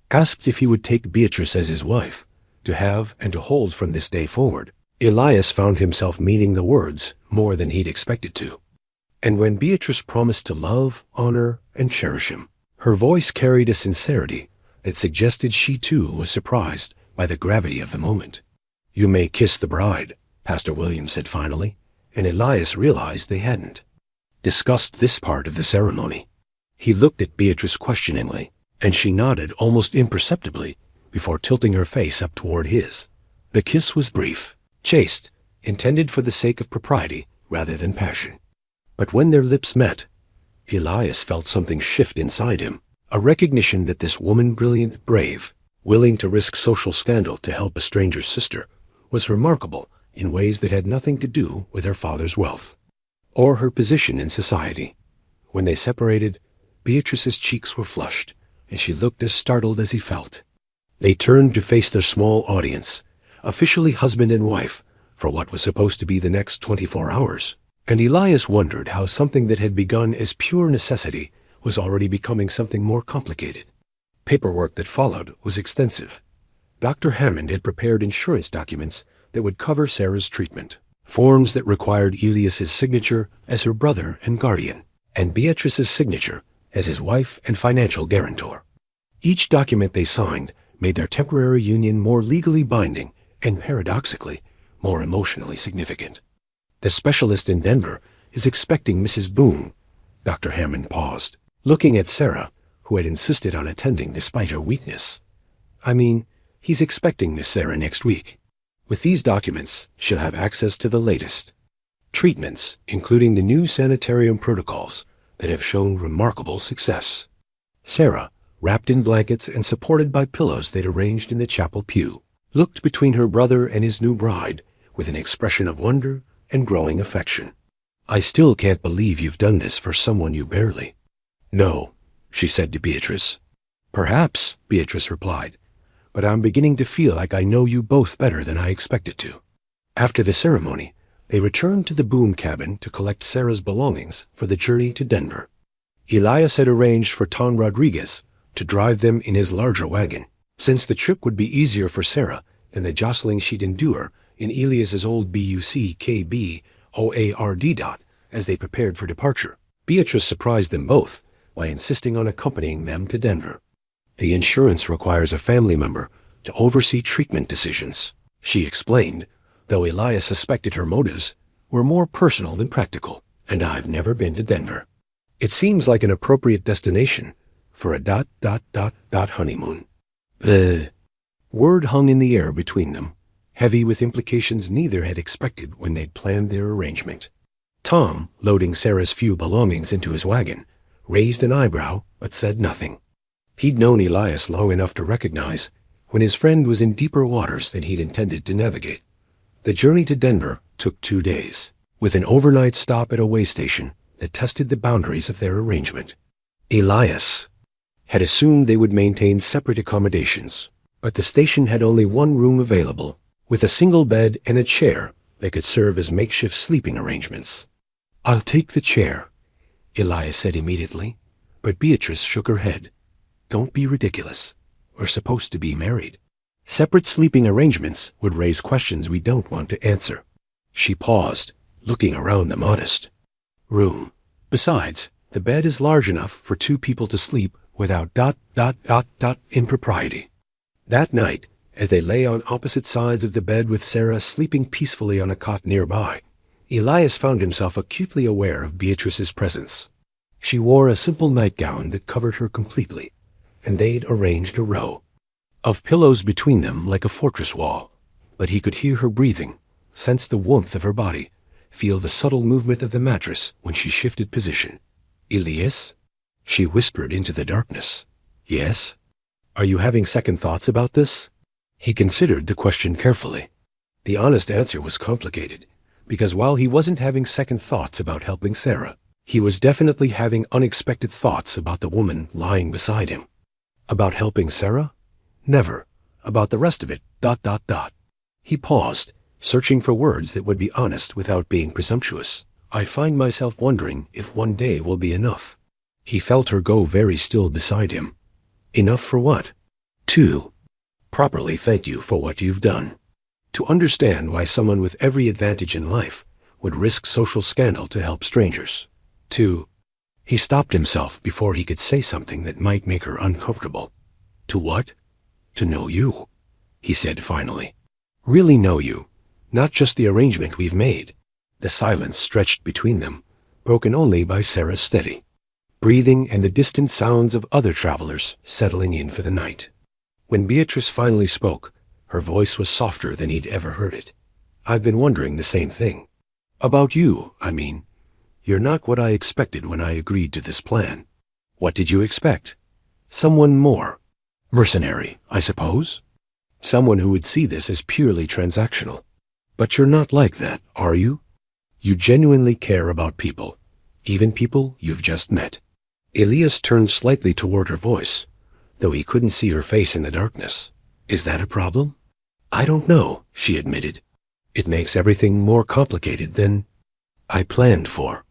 asked if he would take Beatrice as his wife, to have and to hold from this day forward, Elias found himself meaning the words more than he'd expected to. And when Beatrice promised to love, honor, and cherish him, her voice carried a sincerity that suggested she too was surprised by the gravity of the moment. "You may kiss the bride," Pastor Williams said finally, and Elias realized they hadn't discussed this part of the ceremony. He looked at Beatrice questioningly, and she nodded almost imperceptibly before tilting her face up toward his. The kiss was brief, chaste, intended for the sake of propriety rather than passion. But when their lips met, Elias felt something shift inside him, a recognition that this woman, brilliant, brave, willing to risk social scandal to help a stranger's sister, was remarkable in ways that had nothing to do with her father's wealth or her position in society. When they separated, Beatrice's cheeks were flushed, and she looked as startled as he felt. They turned to face their small audience, officially husband and wife, for what was supposed to be the next 24 hours. And Elias wondered how something that had begun as pure necessity was already becoming something more complicated. Paperwork that followed was extensive. Dr. Hammond had prepared insurance documents that would cover Sarah's treatment, forms that required Elias's signature as her brother and guardian, and Beatrice's signature as his wife and financial guarantor. Each document they signed made their temporary union more legally binding and, paradoxically, more emotionally significant. "The specialist in Denver is expecting Mrs. Boone." Dr. Hammond paused, looking at Sarah, who had insisted on attending despite her weakness. He's expecting Miss Sarah next week. With these documents, she'll have access to the latest treatments, including the new sanitarium protocols that have shown remarkable success. Sarah, wrapped in blankets and supported by pillows they'd arranged in the chapel pew, looked between her brother and his new bride with an expression of wonder and growing affection. "I still can't believe you've done this for someone you barely know," she said to Beatrice. "Perhaps," Beatrice replied, "but I'm beginning to feel like I know you both better than I expected to." After the ceremony, they returned to the Boone cabin to collect Sarah's belongings for the journey to Denver. Elias had arranged for Ton Rodriguez to drive them in his larger wagon, since the trip would be easier for Sarah than the jostling she'd endure in Elias's old BUC KB OARD as they prepared for departure. Beatrice surprised them both by insisting on accompanying them to Denver. "The insurance requires a family member to oversee treatment decisions," she explained, though Elias suspected her motives were more personal than practical. "And I've never been to Denver. It seems like an appropriate destination for a ... honeymoon." The word hung in the air between them, heavy with implications neither had expected when they'd planned their arrangement. Tom, loading Sarah's few belongings into his wagon, raised an eyebrow but said nothing. He'd known Elias long enough to recognize when his friend was in deeper waters than he'd intended to navigate. The journey to Denver took 2 days, with an overnight stop at a way station that tested the boundaries of their arrangement. Elias had assumed they would maintain separate accommodations, but the station had only one room available, with a single bed and a chair that could serve as makeshift sleeping arrangements. "I'll take the chair," Elias said immediately, but Beatrice shook her head. "Don't be ridiculous. We're supposed to be married. Separate sleeping arrangements would raise questions we don't want to answer." She paused, looking around the modest room. "Besides, the bed is large enough for 2 people to sleep without ... impropriety." That night, as they lay on opposite sides of the bed with Sarah sleeping peacefully on a cot nearby, Elias found himself acutely aware of Beatrice's presence. She wore a simple nightgown that covered her completely, and they'd arranged a row of pillows between them like a fortress wall. But he could hear her breathing, sense the warmth of her body, feel the subtle movement of the mattress when she shifted position. "Elias?" she whispered into the darkness. "Yes? Are you having second thoughts about this?" He considered the question carefully. The honest answer was complicated, because while he wasn't having second thoughts about helping Sarah, he was definitely having unexpected thoughts about the woman lying beside him. About helping Sarah? Never. About the rest of it, ... He paused, searching for words that would be honest without being presumptuous. "I find myself wondering if one day will be enough." He felt her go very still beside him. "Enough for what?" "To properly thank you for what you've done. To understand why someone with every advantage in life would risk social scandal to help strangers. To..." He stopped himself before he could say something that might make her uncomfortable. "To what?" "To know you," he said finally. "Really know you, not just the arrangement we've made." The silence stretched between them, broken only by Sarah's steady breathing and the distant sounds of other travelers settling in for the night. When Beatrice finally spoke, her voice was softer than he'd ever heard it. "I've been wondering the same thing. About you, I mean. You're not what I expected when I agreed to this plan." "What did you expect?" "Someone more. Mercenary, I suppose. Someone who would see this as purely transactional. But you're not like that, are you? You genuinely care about people, even people you've just met." Elias turned slightly toward her voice, though he couldn't see her face in the darkness. "Is that a problem?" "I don't know," she admitted. "It makes everything more complicated than I planned for."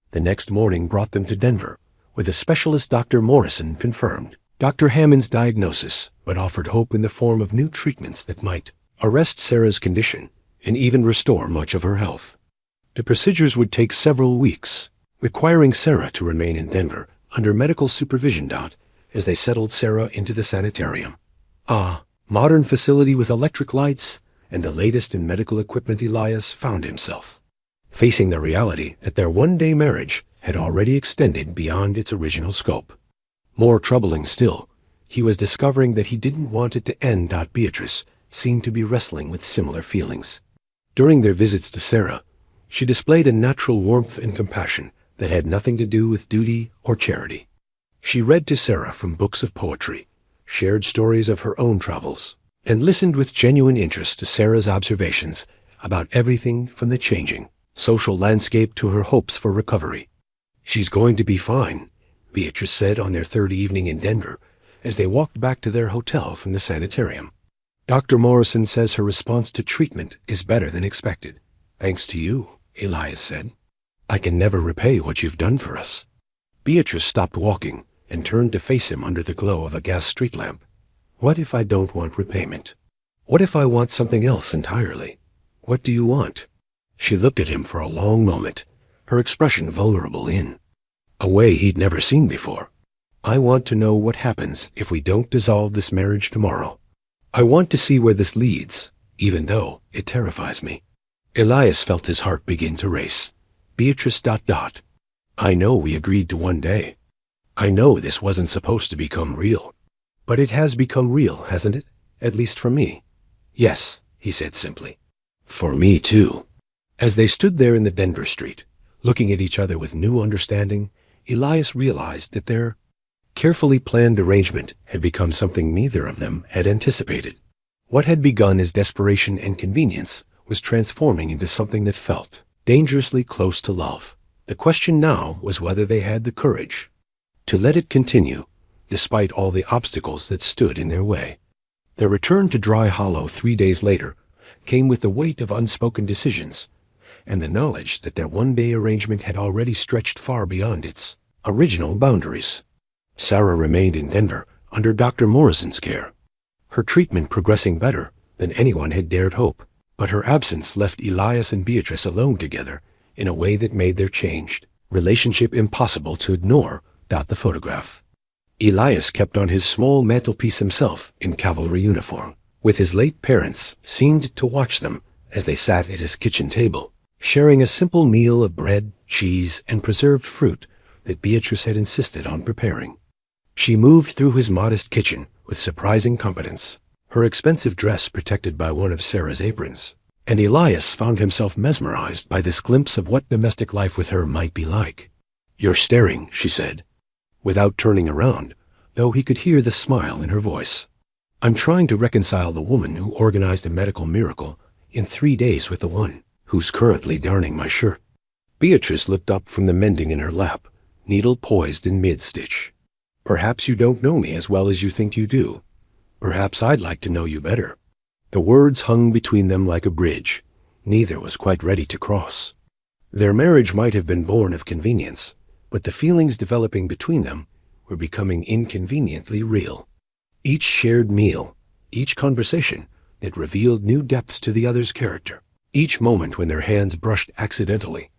The next morning brought them to Denver, where the specialist Dr. Morrison confirmed Dr. Hammond's diagnosis, but offered hope in the form of new treatments that might arrest Sarah's condition and even restore much of her health. The procedures would take several weeks, requiring Sarah to remain in Denver under medical supervision. As they settled Sarah into the sanitarium. Modern facility with electric lights and the latest in medical equipment. Elias found himself facing the reality that their one-day marriage had already extended beyond its original scope. More troubling still, he was discovering that he didn't want it to end. Beatrice seemed to be wrestling with similar feelings. During their visits to Sarah, she displayed a natural warmth and compassion that had nothing to do with duty or charity. She read to Sarah from books of poetry, shared stories of her own travels, and listened with genuine interest to Sarah's observations about everything from the changing social landscape to her hopes for recovery. "She's going to be fine," Beatrice said on their third evening in Denver as they walked back to their hotel from the sanitarium. "Dr. Morrison says her response to treatment is better than expected. Thanks to you," Elias said. "I can never repay what you've done for us." Beatrice stopped walking and turned to face him under the glow of a gas street lamp. "What if I don't want repayment? What if I want something else entirely? What do you want?" She looked at him for a long moment, her expression vulnerable in a way he'd never seen before. "I want to know what happens if we don't dissolve this marriage tomorrow. I want to see where this leads, even though it terrifies me." Elias felt his heart begin to race. Beatrice ... "I know we agreed to one day. I know this wasn't supposed to become real. But it has become real, hasn't it? At least for me." "Yes," he said simply. "For me too." As they stood there in the Denver street, looking at each other with new understanding, Elias realized that their carefully planned arrangement had become something neither of them had anticipated. What had begun as desperation and convenience was transforming into something that felt dangerously close to love. The question now was whether they had the courage to let it continue, despite all the obstacles that stood in their way. Their return to Dry Hollow 3 days later came with the weight of unspoken decisions, and the knowledge that their one-day arrangement had already stretched far beyond its original boundaries. Sarah remained in Denver under Dr. Morrison's care, her treatment progressing better than anyone had dared hope, but her absence left Elias and Beatrice alone together in a way that made their changed relationship impossible to ignore without the photograph. Elias kept on his small mantelpiece himself in cavalry uniform, with his late parents seemed to watch them as they sat at his kitchen table, sharing a simple meal of bread, cheese, and preserved fruit that Beatrice had insisted on preparing. She moved through his modest kitchen with surprising competence, her expensive dress protected by one of Sarah's aprons, and Elias found himself mesmerized by this glimpse of what domestic life with her might be like. "You're staring," she said, without turning around, though he could hear the smile in her voice. "I'm trying to reconcile the woman who organized a medical miracle in 3 days with the one who's currently darning my shirt." Beatrice looked up from the mending in her lap, needle poised in mid-stitch. "Perhaps you don't know me as well as you think you do. Perhaps I'd like to know you better." The words hung between them like a bridge. Neither was quite ready to cross. Their marriage might have been born of convenience, but the feelings developing between them were becoming inconveniently real. Each shared meal, each conversation that revealed new depths to the other's character, each moment when their hands brushed accidentally,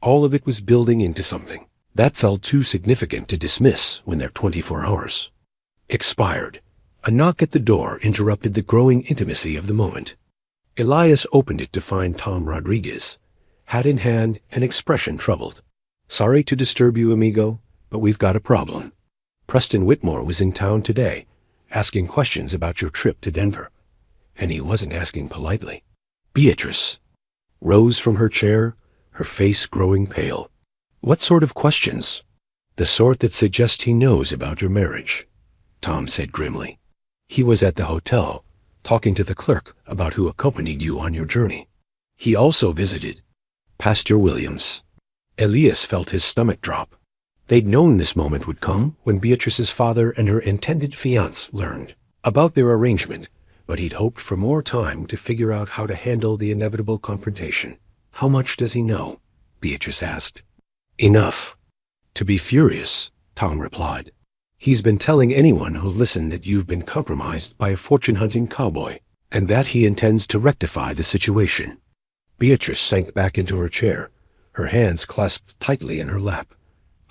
all of it was building into something that felt too significant to dismiss when their 24 hours expired. A knock at the door interrupted the growing intimacy of the moment. Elias opened it to find Tom Rodriguez, hat in hand and expression troubled. "Sorry to disturb you, amigo, but we've got a problem. Preston Whitmore was in town today, asking questions about your trip to Denver, and he wasn't asking politely." Beatrice rose from her chair, her face growing pale. "What sort of questions?" "The sort that suggest he knows about your marriage," Tom said grimly. "He was at the hotel, talking to the clerk about who accompanied you on your journey. He also visited Pastor Williams." Elias felt his stomach drop. They'd known this moment would come when Beatrice's father and her intended fiancé learned about their arrangement, but he'd hoped for more time to figure out how to handle the inevitable confrontation. "How much does he know?" Beatrice asked. "Enough to be furious," Tom replied. "He's been telling anyone who'll listen that you've been compromised by a fortune-hunting cowboy, and that he intends to rectify the situation." Beatrice sank back into her chair, her hands clasped tightly in her lap.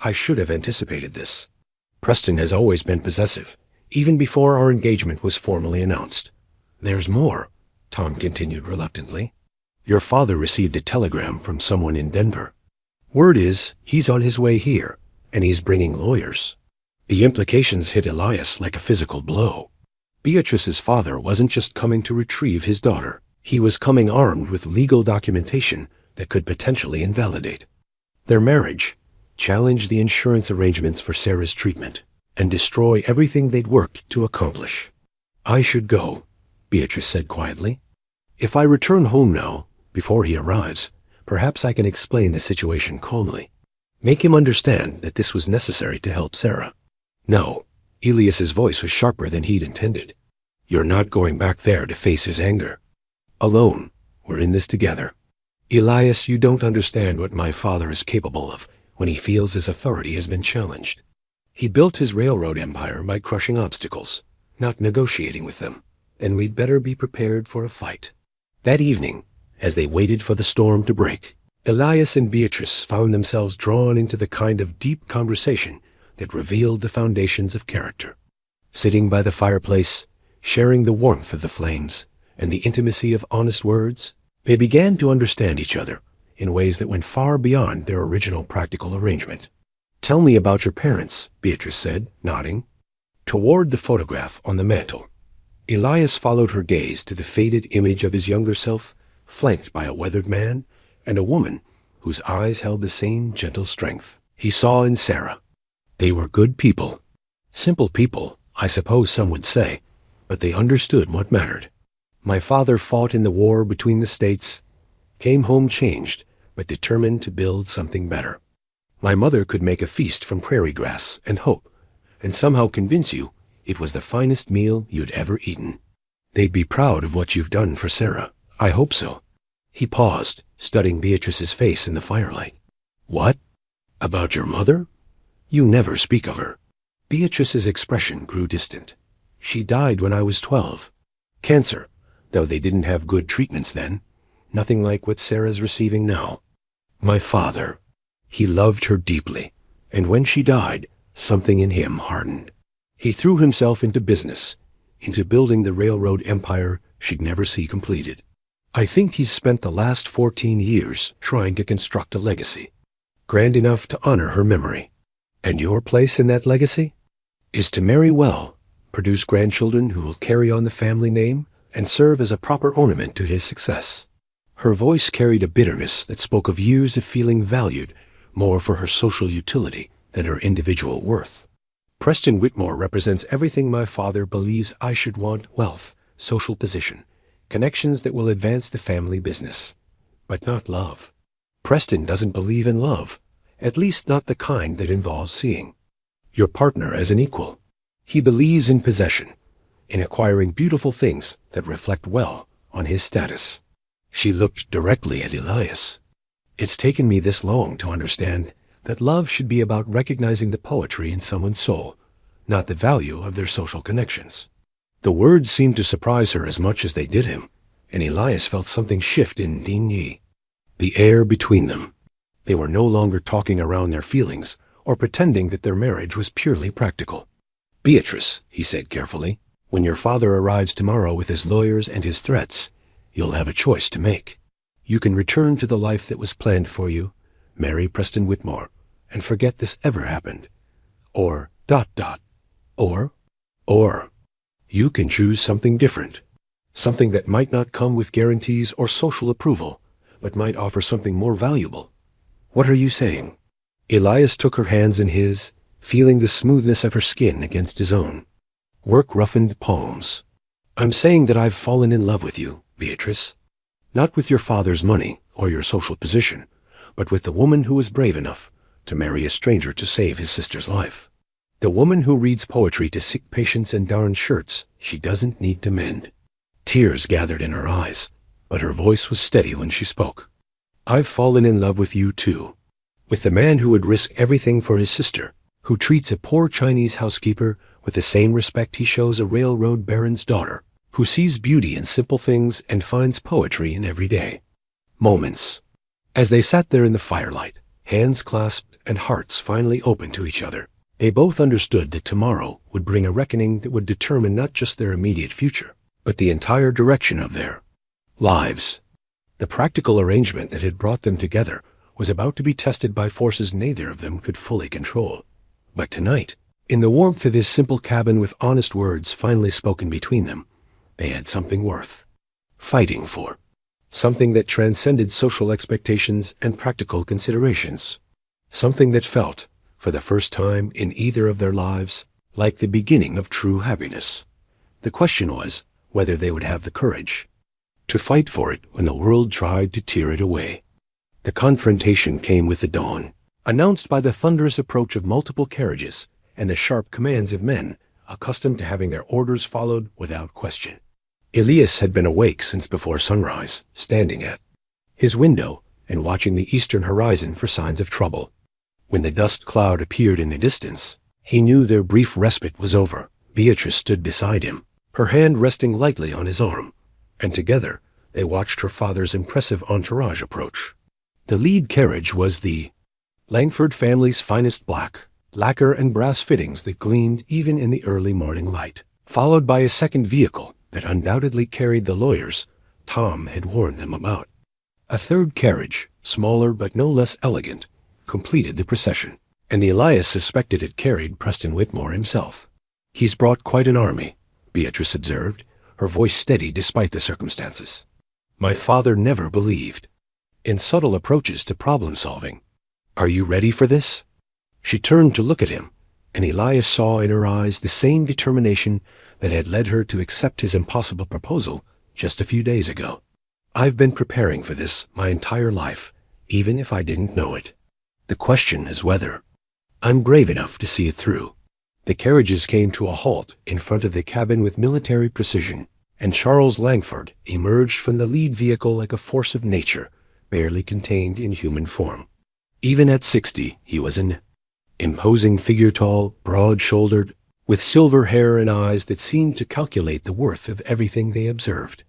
"I should have anticipated this. Preston has always been possessive, even before our engagement was formally announced." "There's more," Tom continued reluctantly. "Your father received a telegram from someone in Denver. Word is he's on his way here, and he's bringing lawyers." The implications hit Elias like a physical blow. Beatrice's father wasn't just coming to retrieve his daughter. He was coming armed with legal documentation that could potentially invalidate their marriage, challenge the insurance arrangements for Sarah's treatment, and destroy everything they'd worked to accomplish. "I should go," Beatrice said quietly. "If I return home now, before he arrives, perhaps I can explain the situation calmly. Make him understand that this was necessary to help Sarah." "No." Elias's voice was sharper than he'd intended. "You're not going back there to face his anger. Alone. We're in this together. Elias, you don't understand what my father is capable of when he feels his authority has been challenged. He built his railroad empire by crushing obstacles, not negotiating with them, and we'd better be prepared for a fight." That evening, as they waited for the storm to break, Elias and Beatrice found themselves drawn into the kind of deep conversation that revealed the foundations of character. Sitting by the fireplace, sharing the warmth of the flames and the intimacy of honest words, they began to understand each other in ways that went far beyond their original practical arrangement. "Tell me about your parents," Beatrice said, nodding toward the photograph on the mantel. Elias followed her gaze to the faded image of his younger self, flanked by a weathered man and a woman whose eyes held the same gentle strength he saw in Sarah. They were good people. Simple people, I suppose some would say, but they understood what mattered. "My father fought in the war between the states came home changed, but determined to build something better. My mother could make a feast from prairie grass and hope, and somehow convince you it was the finest meal you'd ever eaten. They'd be proud of what you've done for Sarah. I hope so. He paused, studying Beatrice's face in the firelight. What? About your mother? You never speak of her. Beatrice's expression grew distant. She died when I was 12. Cancer, though they didn't have good treatments then. Nothing like what Sarah's receiving now. My father. He loved her deeply, and when she died, something in him hardened. He threw himself into business, into building the railroad empire she'd never see completed. I think he's spent the last 14 years trying to construct a legacy, grand enough to honor her memory. And your place in that legacy is to marry well, produce grandchildren who will carry on the family name, and serve as a proper ornament to his success. Her voice carried a bitterness that spoke of years of feeling valued more for her social utility than her individual worth. Preston Whitmore represents everything my father believes I should want: wealth, social position, connections that will advance the family business. But not love. Preston doesn't believe in love, at least not the kind that involves seeing your partner as an equal. He believes in possession, in acquiring beautiful things that reflect well on his status. She looked directly at Elias. It's taken me this long to understand that love should be about recognizing the poetry in someone's soul, not the value of their social connections. The words seemed to surprise her as much as they did him, and Elias felt something shift in Digny. The air between them. They were no longer talking around their feelings or pretending that their marriage was purely practical. Beatrice, he said carefully, when your father arrives tomorrow with his lawyers and his threats, you'll have a choice to make. You can return to the life that was planned for you, marry Preston Whitmore, and forget this ever happened. Or, or, you can choose something different. Something that might not come with guarantees or social approval, but might offer something more valuable. What are you saying? Elias took her hands in his, feeling the smoothness of her skin against his own. Work-roughened palms. I'm saying that I've fallen in love with you, Beatrice. Not with your father's money or your social position, but with the woman who was brave enough to marry a stranger to save his sister's life. The woman who reads poetry to sick patients and darns shirts she doesn't need to mend. Tears gathered in her eyes, but her voice was steady when she spoke. I've fallen in love with you too. With the man who would risk everything for his sister, who treats a poor Chinese housekeeper with the same respect he shows a railroad baron's daughter, who sees beauty in simple things and finds poetry in everyday moments. As they sat there in the firelight, hands clasped and hearts finally open to each other, they both understood that tomorrow would bring a reckoning that would determine not just their immediate future, but the entire direction of their lives. The practical arrangement that had brought them together was about to be tested by forces neither of them could fully control. But tonight, in the warmth of his simple cabin with honest words finally spoken between them, they had something worth fighting for. Something that transcended social expectations and practical considerations. Something that felt, for the first time in either of their lives, like the beginning of true happiness. The question was whether they would have the courage to fight for it when the world tried to tear it away. The confrontation came with the dawn, announced by the thunderous approach of multiple carriages and the sharp commands of men accustomed to having their orders followed without question. Elias had been awake since before sunrise, standing at his window and watching the eastern horizon for signs of trouble. When the dust cloud appeared in the distance, he knew their brief respite was over. Beatrice stood beside him, her hand resting lightly on his arm, and together they watched her father's impressive entourage approach. The lead carriage was the Langford family's finest black, lacquer and brass fittings that gleamed even in the early morning light, followed by a second vehicle that undoubtedly carried the lawyers Tom had warned them about. A third carriage, smaller but no less elegant, completed the procession, and Elias suspected it carried Preston Whitmore himself. He's brought quite an army, Beatrice observed, her voice steady despite the circumstances. My father never believed in subtle approaches to problem-solving. Are you ready for this? She turned to look at him, and Elias saw in her eyes the same determination that had led her to accept his impossible proposal just a few days ago. I've been preparing for this my entire life, even if I didn't know it. The question is whether I'm brave enough to see it through. The carriages came to a halt in front of the cabin with military precision, and Charles Langford emerged from the lead vehicle like a force of nature, barely contained in human form. Even at 60, he was an imposing figure, tall, broad-shouldered, with silver hair and eyes that seemed to calculate the worth of everything they observed.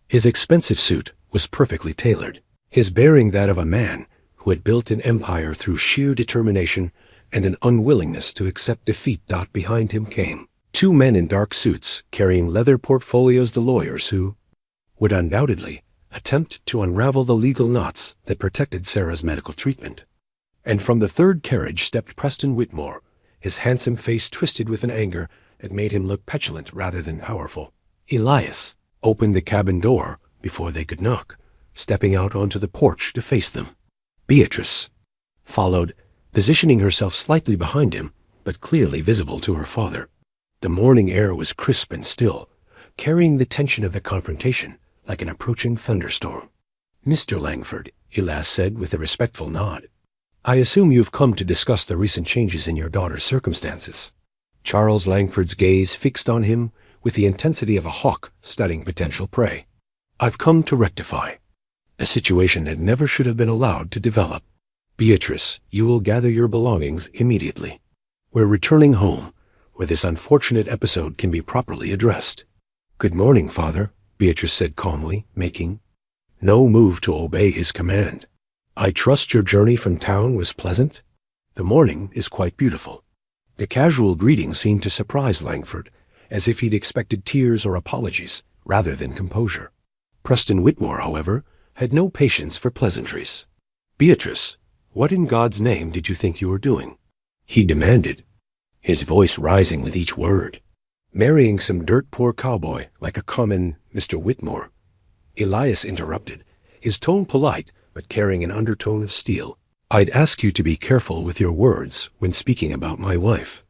His expensive suit was perfectly tailored, his bearing that of a man who had built an empire through sheer determination and an unwillingness to accept defeat. Behind him came 2 men in dark suits carrying leather portfolios, the lawyers who would undoubtedly attempt to unravel the legal knots that protected Sarah's medical treatment. And from the third carriage stepped Preston Whitmore, his handsome face twisted with an anger that made him look petulant rather than powerful. Elias opened the cabin door before they could knock, stepping out onto the porch to face them. Beatrice followed, positioning herself slightly behind him, but clearly visible to her father. The morning air was crisp and still, carrying the tension of the confrontation like an approaching thunderstorm. "Mr. Langford," Elias said with a respectful nod, "I assume you've come to discuss the recent changes in your daughter's circumstances." Charles Langford's gaze fixed on him with the intensity of a hawk studying potential prey. "I've come to rectify a situation that never should have been allowed to develop. Beatrice, you will gather your belongings immediately. We're returning home, where this unfortunate episode can be properly addressed." "Good morning, Father," Beatrice said calmly, making no move to obey his command. "I trust your journey from town was pleasant? The morning is quite beautiful." The casual greeting seemed to surprise Langford, as if he'd expected tears or apologies rather than composure. Preston Whitmore, however, had no patience for pleasantries. "Beatrice, what in God's name did you think you were doing?" he demanded, his voice rising with each word. "Marrying some dirt-poor cowboy like a common Mr. Whitmore," Elias interrupted, his tone polite but carrying an undertone of steel. "I'd ask you to be careful with your words when speaking about my wife."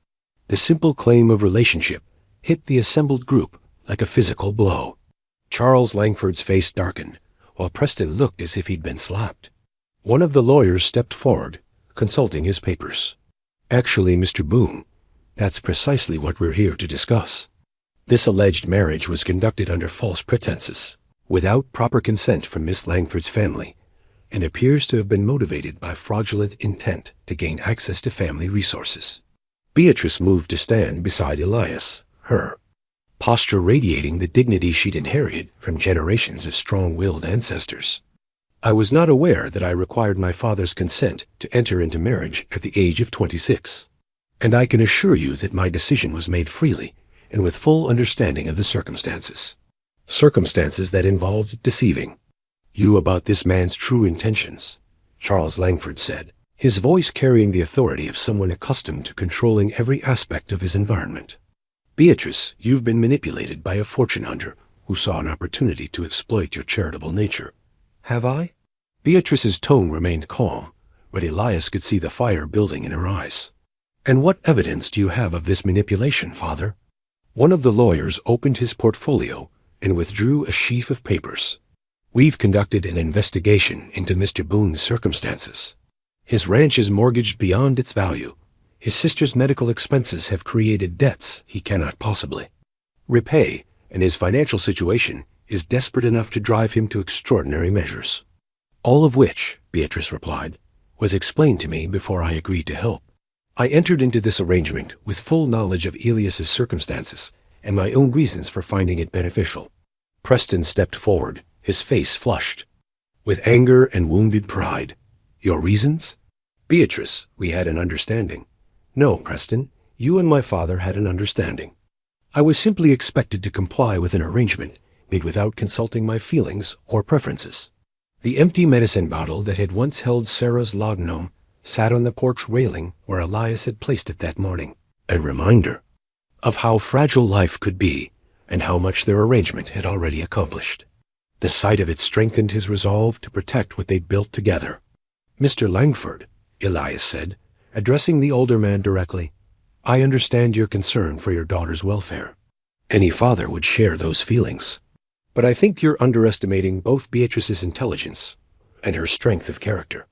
The simple claim of relationship hit the assembled group like a physical blow. Charles Langford's face darkened, while Preston looked as if he'd been slapped. One of the lawyers stepped forward, consulting his papers. "Actually, Mr. Boone, that's precisely what we're here to discuss. This alleged marriage was conducted under false pretenses, without proper consent from Miss Langford's family, and appears to have been motivated by fraudulent intent to gain access to family resources." Beatrice moved to stand beside Elias, her posture radiating the dignity she'd inherited from generations of strong-willed ancestors. "I was not aware that I required my father's consent to enter into marriage at the age of 26, and I can assure you that my decision was made freely and with full understanding of the circumstances. Circumstances that involved deceiving you about this man's true intentions," Charles Langford said, his voice carrying the authority of someone accustomed to controlling every aspect of his environment. "Beatrice, you've been manipulated by a fortune hunter who saw an opportunity to exploit your charitable nature." "Have I?" Beatrice's tone remained calm, but Elias could see the fire building in her eyes. "And what evidence do you have of this manipulation, Father?" One of the lawyers opened his portfolio and withdrew a sheaf of papers. "We've conducted an investigation into Mr. Boone's circumstances. His ranch is mortgaged beyond its value. His sister's medical expenses have created debts he cannot possibly repay, and his financial situation is desperate enough to drive him to extraordinary measures. All of which," Beatrice replied, "was explained to me before I agreed to help. I entered into this arrangement with full knowledge of Elias's circumstances and my own reasons for finding it beneficial." Preston stepped forward, his face flushed with anger and wounded pride. "Your reasons?" "Beatrice, we had an understanding." "No, Preston, you and my father had an understanding. I was simply expected to comply with an arrangement made without consulting my feelings or preferences." The empty medicine bottle that had once held Sarah's laudanum sat on the porch railing where Elias had placed it that morning, a reminder of how fragile life could be and how much their arrangement had already accomplished. The sight of it strengthened his resolve to protect what they'd built together. "Mr. Langford," Elias said, addressing the older man directly, "I understand your concern for your daughter's welfare. Any father would share those feelings. But I think you're underestimating both Beatrice's intelligence and her strength of character.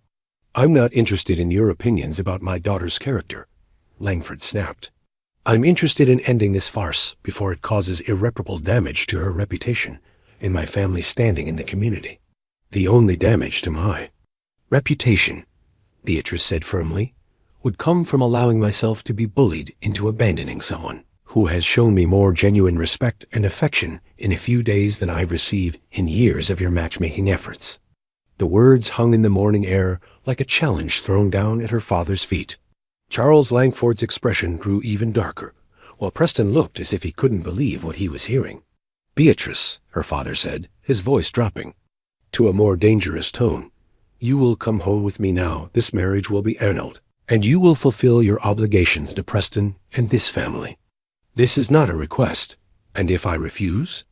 I'm not interested in your opinions about my daughter's character, Langford snapped. I'm interested in ending this farce before it causes irreparable damage to her reputation and my family's standing in the community. The only damage to my reputation, Beatrice said firmly, would come from allowing myself to be bullied into abandoning someone who has shown me more genuine respect and affection in a few days than I've received in years of your matchmaking efforts. The words hung in the morning air like a challenge thrown down at her father's feet. Charles Langford's expression grew even darker, while Preston looked as if he couldn't believe what he was hearing. Beatrice, her father said, his voice dropping to a more dangerous tone, you will come home with me now. This marriage will be annulled, and you will fulfill your obligations to Preston and this family. This is not a request, and if I refuse,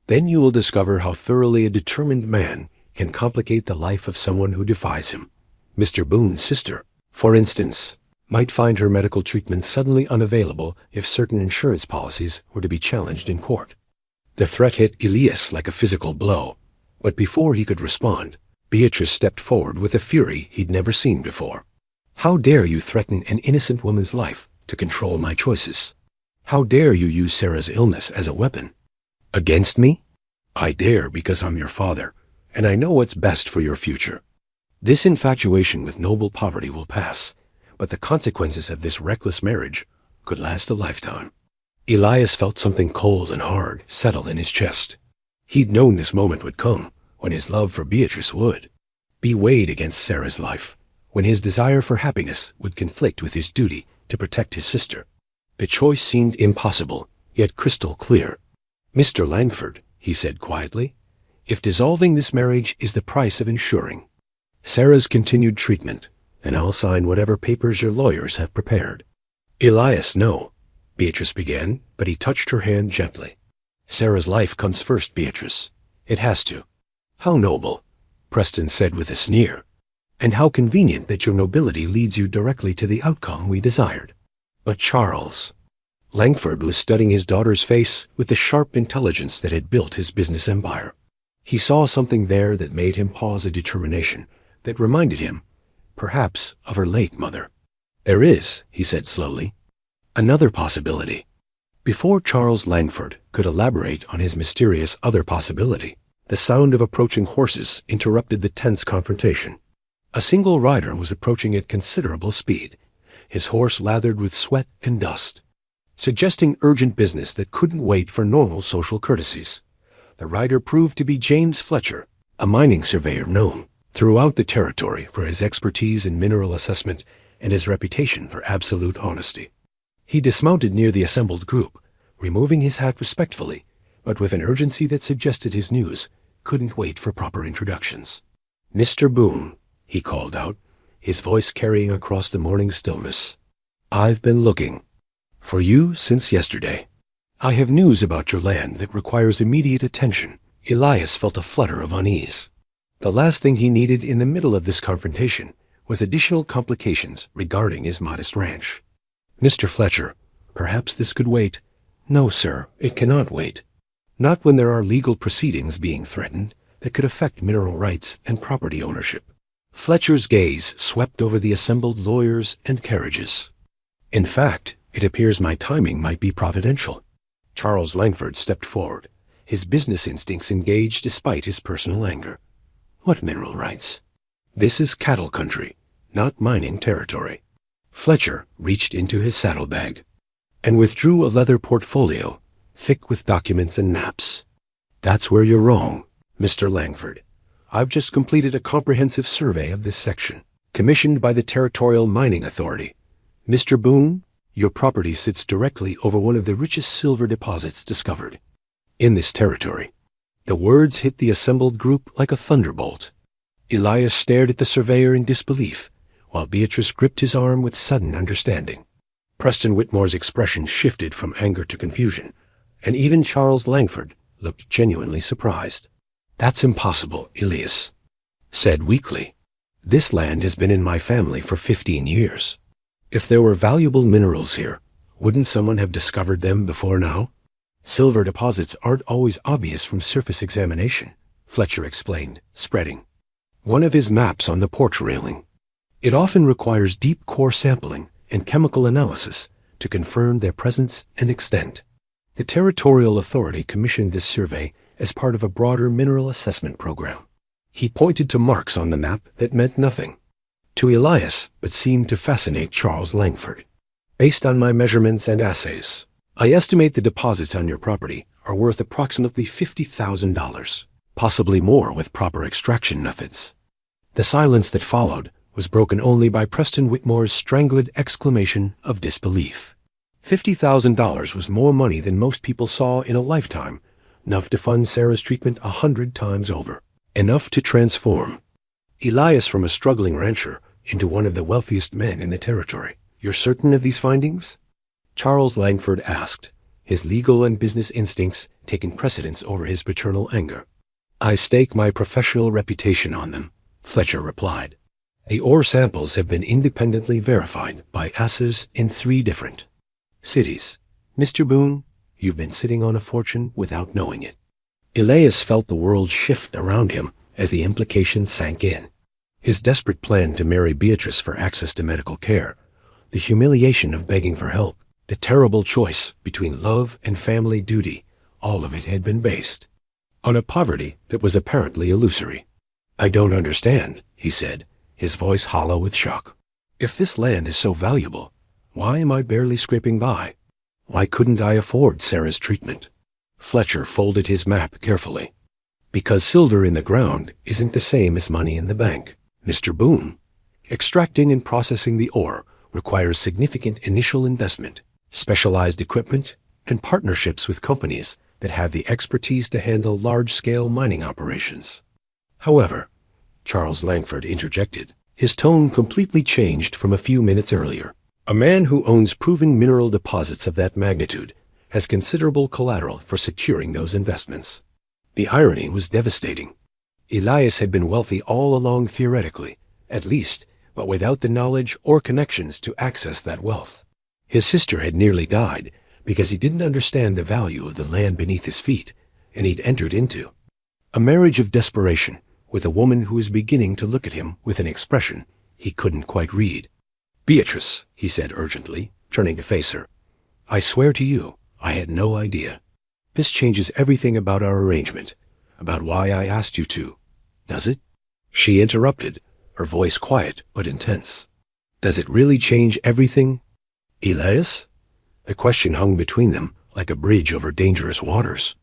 then you will discover how thoroughly a determined man can complicate the life of someone who defies him. Mr. Boone's sister, for instance, might find her medical treatment suddenly unavailable if certain insurance policies were to be challenged in court. The threat hit Elias like a physical blow, but before he could respond, Beatrice stepped forward with a fury he'd never seen before. How dare you threaten an innocent woman's life to control my choices? How dare you use Sarah's illness as a weapon? Against me? I dare because I'm your father, and I know what's best for your future. This infatuation with noble poverty will pass, but the consequences of this reckless marriage could last a lifetime. Elias felt something cold and hard settle in his chest. He'd known this moment would come, when his love for Beatrice would be weighed against Sarah's life, when his desire for happiness would conflict with his duty to protect his sister. The choice seemed impossible, yet crystal clear. Mr. Langford, he said quietly, if dissolving this marriage is the price of ensuring Sarah's continued treatment, then I'll sign whatever papers your lawyers have prepared. Elias, no, Beatrice began, but he touched her hand gently. Sarah's life comes first, Beatrice. It has to. How noble, Preston said with a sneer. And how convenient that your nobility leads you directly to the outcome we desired. But Charles, Langford was studying his daughter's face with the sharp intelligence that had built his business empire. He saw something there that made him pause, a determination that reminded him, perhaps, of her late mother. There is, he said slowly, another possibility. Before Charles Langford could elaborate on his mysterious other possibility, the sound of approaching horses interrupted the tense confrontation. A single rider was approaching at considerable speed, his horse lathered with sweat and dust, suggesting urgent business that couldn't wait for normal social courtesies. The rider proved to be James Fletcher, a mining surveyor known throughout the territory for his expertise in mineral assessment and his reputation for absolute honesty. He dismounted near the assembled group, removing his hat respectfully, but with an urgency that suggested his news couldn't wait for proper introductions. Mr. Boone, he called out, his voice carrying across the morning stillness. I've been looking for you since yesterday. I have news about your land that requires immediate attention. Elias felt a flutter of unease. The last thing he needed in the middle of this confrontation was additional complications regarding his modest ranch. Mr. Fletcher, perhaps this could wait. No, sir, it cannot wait. Not when there are legal proceedings being threatened that could affect mineral rights and property ownership. Fletcher's gaze swept over the assembled lawyers and carriages. In fact, it appears my timing might be providential. Charles Langford stepped forward, his business instincts engaged despite his personal anger. What mineral rights? This is cattle country, not mining territory. Fletcher reached into his saddlebag and withdrew a leather portfolio, thick with documents and maps. That's where you're wrong, Mr. Langford. I've just completed a comprehensive survey of this section, commissioned by the Territorial Mining Authority. Mr. Boone, your property sits directly over one of the richest silver deposits discovered in this territory. The words hit the assembled group like a thunderbolt. Elias stared at the surveyor in disbelief, while Beatrice gripped his arm with sudden understanding. Preston Whitmore's expression shifted from anger to confusion, and even Charles Langford looked genuinely surprised. That's impossible, Elias said weakly. This land has been in my family for 15 years. If there were valuable minerals here, wouldn't someone have discovered them before now? Silver deposits aren't always obvious from surface examination, Fletcher explained, spreading one of his maps on the porch railing. It often requires deep core sampling and chemical analysis to confirm their presence and extent. The Territorial Authority commissioned this survey as part of a broader mineral assessment program. He pointed to marks on the map that meant nothing to Elias, but seemed to fascinate Charles Langford. Based on my measurements and assays, I estimate the deposits on your property are worth approximately $50,000, possibly more with proper extraction methods. The silence that followed was broken only by Preston Whitmore's strangled exclamation of disbelief. $50,000 was more money than most people saw in a lifetime, enough to fund Sarah's treatment 100 times over, enough to transform Elias from a struggling rancher into one of the wealthiest men in the territory. You're certain of these findings? Charles Langford asked, his legal and business instincts taking precedence over his paternal anger. I stake my professional reputation on them, Fletcher replied. The ore samples have been independently verified by assays in 3 different cities. Mr. Boone, you've been sitting on a fortune without knowing it. Elias felt the world shift around him as the implications sank in. His desperate plan to marry Beatrice for access to medical care, the humiliation of begging for help, the terrible choice between love and family duty, all of it had been based on a poverty that was apparently illusory. I don't understand, he said, his voice hollow with shock. If this land is so valuable, why am I barely scraping by? Why couldn't I afford Sarah's treatment? Fletcher folded his map carefully. Because silver in the ground isn't the same as money in the bank, Mr. Boone. Extracting and processing the ore requires significant initial investment, specialized equipment, and partnerships with companies that have the expertise to handle large-scale mining operations. However, Charles Langford interjected, his tone completely changed from a few minutes earlier. A man who owns proven mineral deposits of that magnitude has considerable collateral for securing those investments. The irony was devastating. Elias had been wealthy all along theoretically, at least, but without the knowledge or connections to access that wealth. His sister had nearly died because he didn't understand the value of the land beneath his feet, and he'd entered into a marriage of desperation with a woman who was beginning to look at him with an expression he couldn't quite read. Beatrice, he said urgently, turning to face her, I swear to you, I had no idea. This changes everything about our arrangement, about why I asked you to. Does it? She interrupted, her voice quiet but intense. Does it really change everything? Elias? The question hung between them like a bridge over dangerous waters.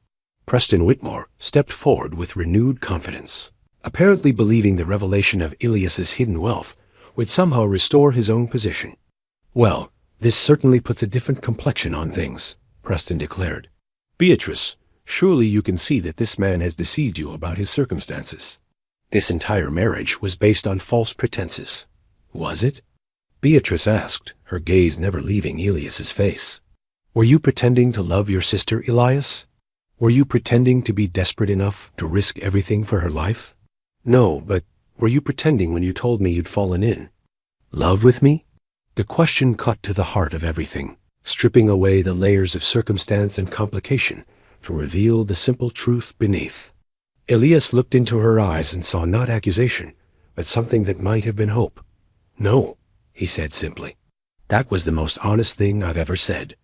Preston Whitmore stepped forward with renewed confidence, apparently believing the revelation of Elias's hidden wealth would somehow restore his own position. Well, this certainly puts a different complexion on things, Preston declared. Beatrice, surely you can see that this man has deceived you about his circumstances. This entire marriage was based on false pretenses. Was it? Beatrice asked, her gaze never leaving Elias's face. Were you pretending to love your sister, Elias? Were you pretending to be desperate enough to risk everything for her life? No, but were you pretending when you told me you'd fallen in love with me? The question cut to the heart of everything, stripping away the layers of circumstance and complication to reveal the simple truth beneath. Elias looked into her eyes and saw not accusation, but something that might have been hope. No, he said simply. That was the most honest thing I've ever said.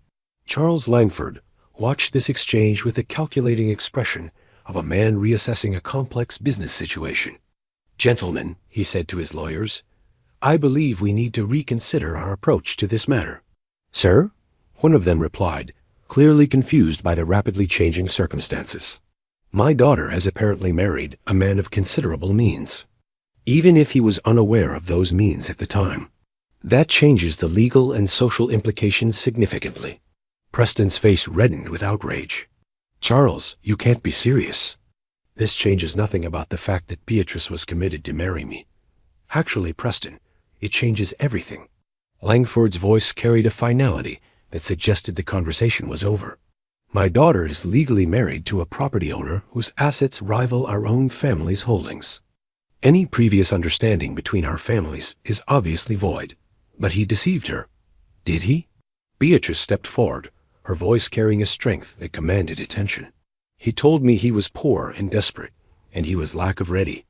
Charles Langford watched this exchange with the calculating expression of a man reassessing a complex business situation. Gentlemen, he said to his lawyers, I believe we need to reconsider our approach to this matter. Sir? One of them replied, clearly confused by the rapidly changing circumstances. My daughter has apparently married a man of considerable means, even if he was unaware of those means at the time. That changes the legal and social implications significantly. Preston's face reddened with outrage. Charles, you can't be serious. This changes nothing about the fact that Beatrice was committed to marry me. Actually, Preston, it changes everything. Langford's voice carried a finality that suggested the conversation was over. My daughter is legally married to a property owner whose assets rival our own family's holdings. Any previous understanding between our families is obviously void. But he deceived her. Did he? Beatrice stepped forward, her voice carrying a strength that commanded attention. He told me he was poor and desperate, and he was lack of ready.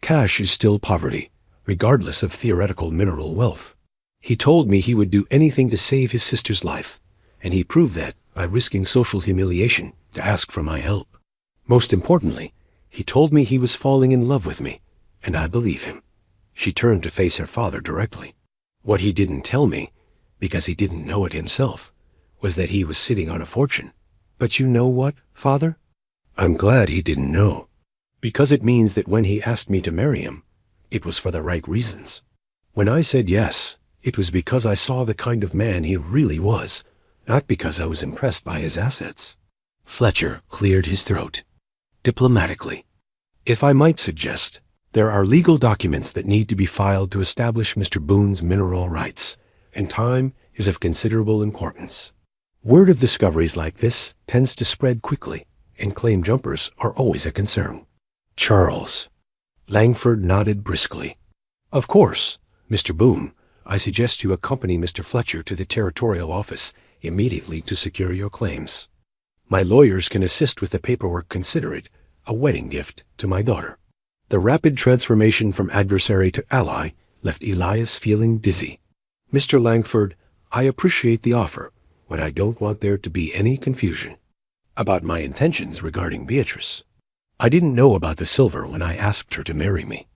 Cash is still poverty, regardless of theoretical mineral wealth. He told me he would do anything to save his sister's life, and he proved that by risking social humiliation to ask for my help. Most importantly, he told me he was falling in love with me, and I believe him. She turned to face her father directly. What he didn't tell me, because he didn't know it himself, was that he was sitting on a fortune. But you know what, Father? I'm glad he didn't know, because it means that when he asked me to marry him, it was for the right reasons. When I said yes, it was because I saw the kind of man he really was, not because I was impressed by his assets. Fletcher cleared his throat. Diplomatically. If I might suggest, there are legal documents that need to be filed to establish Mr. Boone's mineral rights, and time is of considerable importance. Word of discoveries like this tends to spread quickly, and claim jumpers are always a concern. Charles. Langford nodded briskly. Of course, Mr. Boone, I suggest you accompany Mr. Fletcher to the territorial office immediately to secure your claims. My lawyers can assist with the paperwork. Consider it a wedding gift to my daughter. The rapid transformation from adversary to ally left Elias feeling dizzy. Mr. Langford, I appreciate the offer, but I don't want there to be any confusion about my intentions regarding Beatrice. I didn't know about the silver when I asked her to marry me.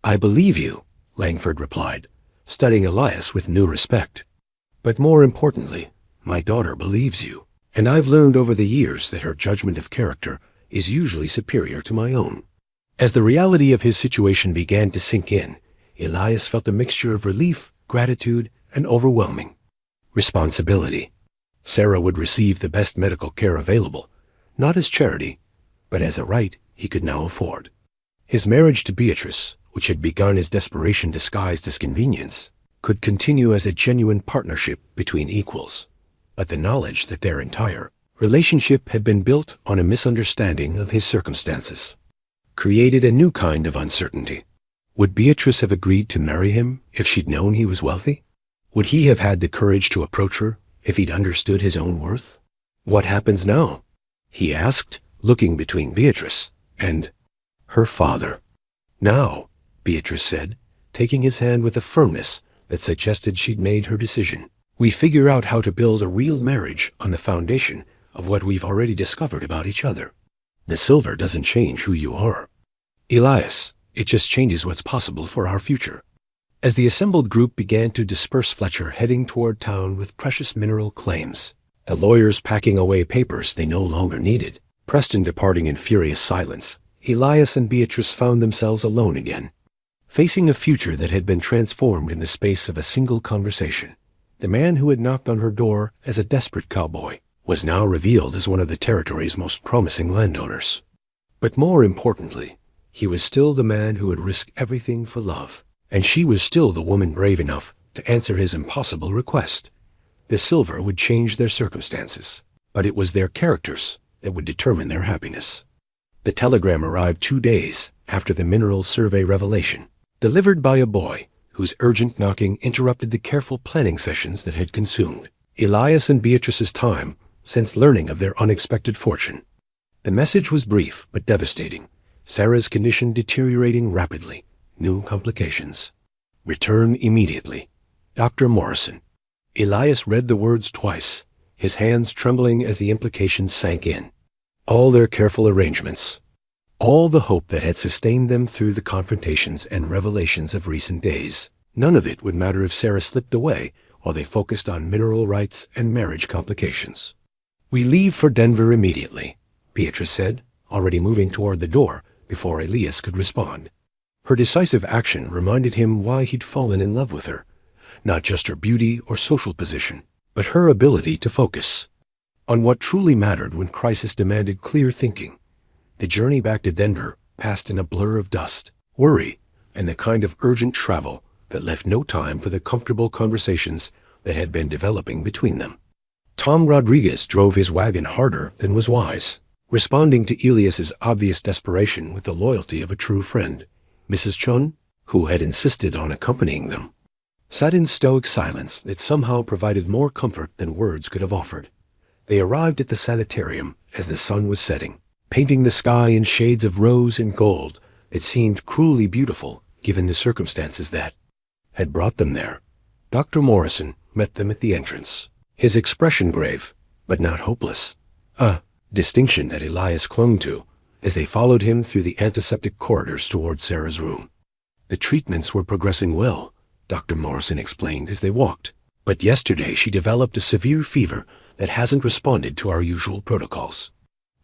I believe you, Langford replied, studying Elias with new respect. But more importantly, my daughter believes you, and I've learned over the years that her judgment of character is usually superior to my own. As the reality of his situation began to sink in, Elias felt a mixture of relief, gratitude, and overwhelming responsibility. Sarah would receive the best medical care available, not as charity, but as a right he could now afford. His marriage to Beatrice, which had begun as desperation disguised as convenience, could continue as a genuine partnership between equals. But the knowledge that their entire relationship had been built on a misunderstanding of his circumstances created a new kind of uncertainty. Would Beatrice have agreed to marry him if she'd known he was wealthy? Would he have had the courage to approach her if he'd understood his own worth? What happens now? He asked, looking between Beatrice and her father. Now, Beatrice said, taking his hand with a firmness that suggested she'd made her decision, we figure out how to build a real marriage on the foundation of what we've already discovered about each other. The silver doesn't change who you are, Elias. It just changes what's possible for our future. As the assembled group began to disperse, Fletcher heading toward town with precious mineral claims, the lawyers packing away papers they no longer needed, Preston departing in furious silence, Elias and Beatrice found themselves alone again, facing a future that had been transformed in the space of a single conversation. The man who had knocked on her door as a desperate cowboy was now revealed as one of the territory's most promising landowners. But more importantly, he was still the man who would risk everything for love, and she was still the woman brave enough to answer his impossible request. The silver would change their circumstances, but it was their characters that would determine their happiness. The telegram arrived 2 days after the mineral survey revelation, delivered by a boy whose urgent knocking interrupted the careful planning sessions that had consumed Elias and Beatrice's time since learning of their unexpected fortune. The message was brief but devastating. Sarah's condition deteriorating rapidly. New complications. Return immediately. Dr. Morrison. Elias read the words twice, his hands trembling as the implications sank in. All their careful arrangements, all the hope that had sustained them through the confrontations and revelations of recent days, none of it would matter if Sarah slipped away while they focused on mineral rights and marriage complications. We leave for Denver immediately, Beatrice said, already moving toward the door before Elias could respond. Her decisive action reminded him why he'd fallen in love with her, not just her beauty or social position, but her ability to focus on what truly mattered when crisis demanded clear thinking. The journey back to Denver passed in a blur of dust, worry, and the kind of urgent travel that left no time for the comfortable conversations that had been developing between them. Tom Rodriguez drove his wagon harder than was wise, responding to Elias's obvious desperation with the loyalty of a true friend. Mrs. Chun, who had insisted on accompanying them, sat in stoic silence that somehow provided more comfort than words could have offered. They arrived at the sanitarium as the sun was setting, painting the sky in shades of rose and gold that seemed cruelly beautiful given the circumstances that had brought them there. Dr. Morrison met them at the entrance, his expression grave, but not hopeless, a distinction that Elias clung to as they followed him through the antiseptic corridors toward Sarah's room. The treatments were progressing well, Dr. Morrison explained as they walked, but yesterday she developed a severe fever that hasn't responded to our usual protocols.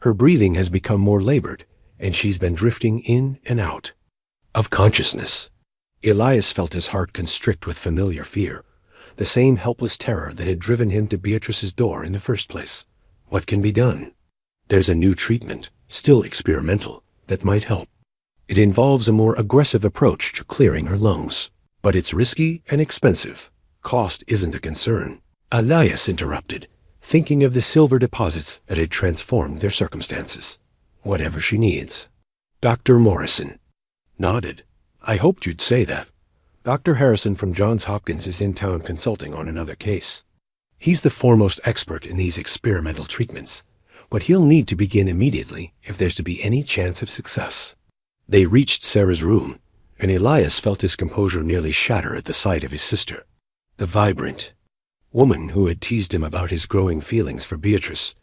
Her breathing has become more labored, and she's been drifting in and out of consciousness. Elias felt his heart constrict with familiar fear, the same helpless terror that had driven him to Beatrice's door in the first place. What can be done? There's a new treatment, still experimental, that might help. It involves a more aggressive approach to clearing her lungs, but it's risky and expensive. Cost isn't a concern. Elias interrupted, thinking of the silver deposits that had transformed their circumstances. Whatever she needs. Dr. Morrison nodded. I hoped you'd say that. Dr. Harrison from Johns Hopkins is in town consulting on another case. He's the foremost expert in these experimental treatments, but he'll need to begin immediately if there's to be any chance of success. They reached Sarah's room, and Elias felt his composure nearly shatter at the sight of his sister. The vibrant woman who had teased him about his growing feelings for Beatrice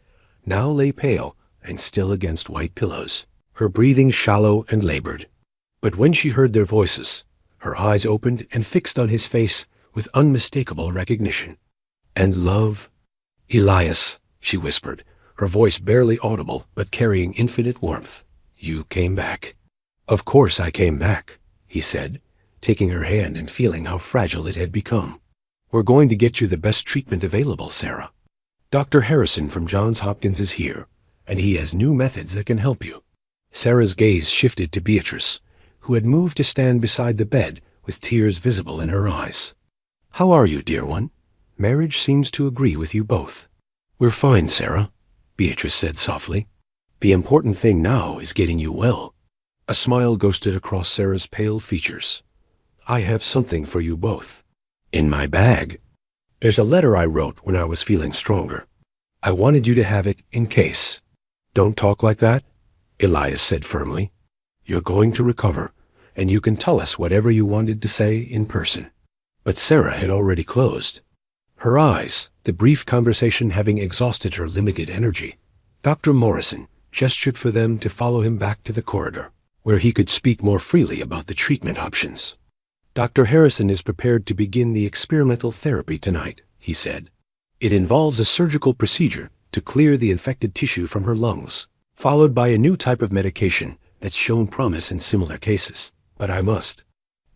now lay pale and still against white pillows, her breathing shallow and labored. But when she heard their voices, her eyes opened and fixed on his face with unmistakable recognition. And love? Elias, she whispered, her voice barely audible but carrying infinite warmth. You came back. Of course I came back, he said, taking her hand and feeling how fragile it had become. We're going to get you the best treatment available, Sarah. Dr. Harrison from Johns Hopkins is here, and he has new methods that can help you. Sarah's gaze shifted to Beatrice, who had moved to stand beside the bed with tears visible in her eyes. How are you, dear one? Marriage seems to agree with you both. We're fine, Sarah, Beatrice said softly. The important thing now is getting you well. A smile ghosted across Sarah's pale features. I have something for you both. In my bag. There's a letter I wrote when I was feeling stronger. I wanted you to have it in case. Don't talk like that, Elias said firmly. You're going to recover, and you can tell us whatever you wanted to say in person. But Sarah had already closed her eyes, the brief conversation having exhausted her limited energy. Dr. Morrison gestured for them to follow him back to the corridor, where he could speak more freely about the treatment options. Dr. Harrison is prepared to begin the experimental therapy tonight, he said. It involves a surgical procedure to clear the infected tissue from her lungs, followed by a new type of medication that's shown promise in similar cases. But I must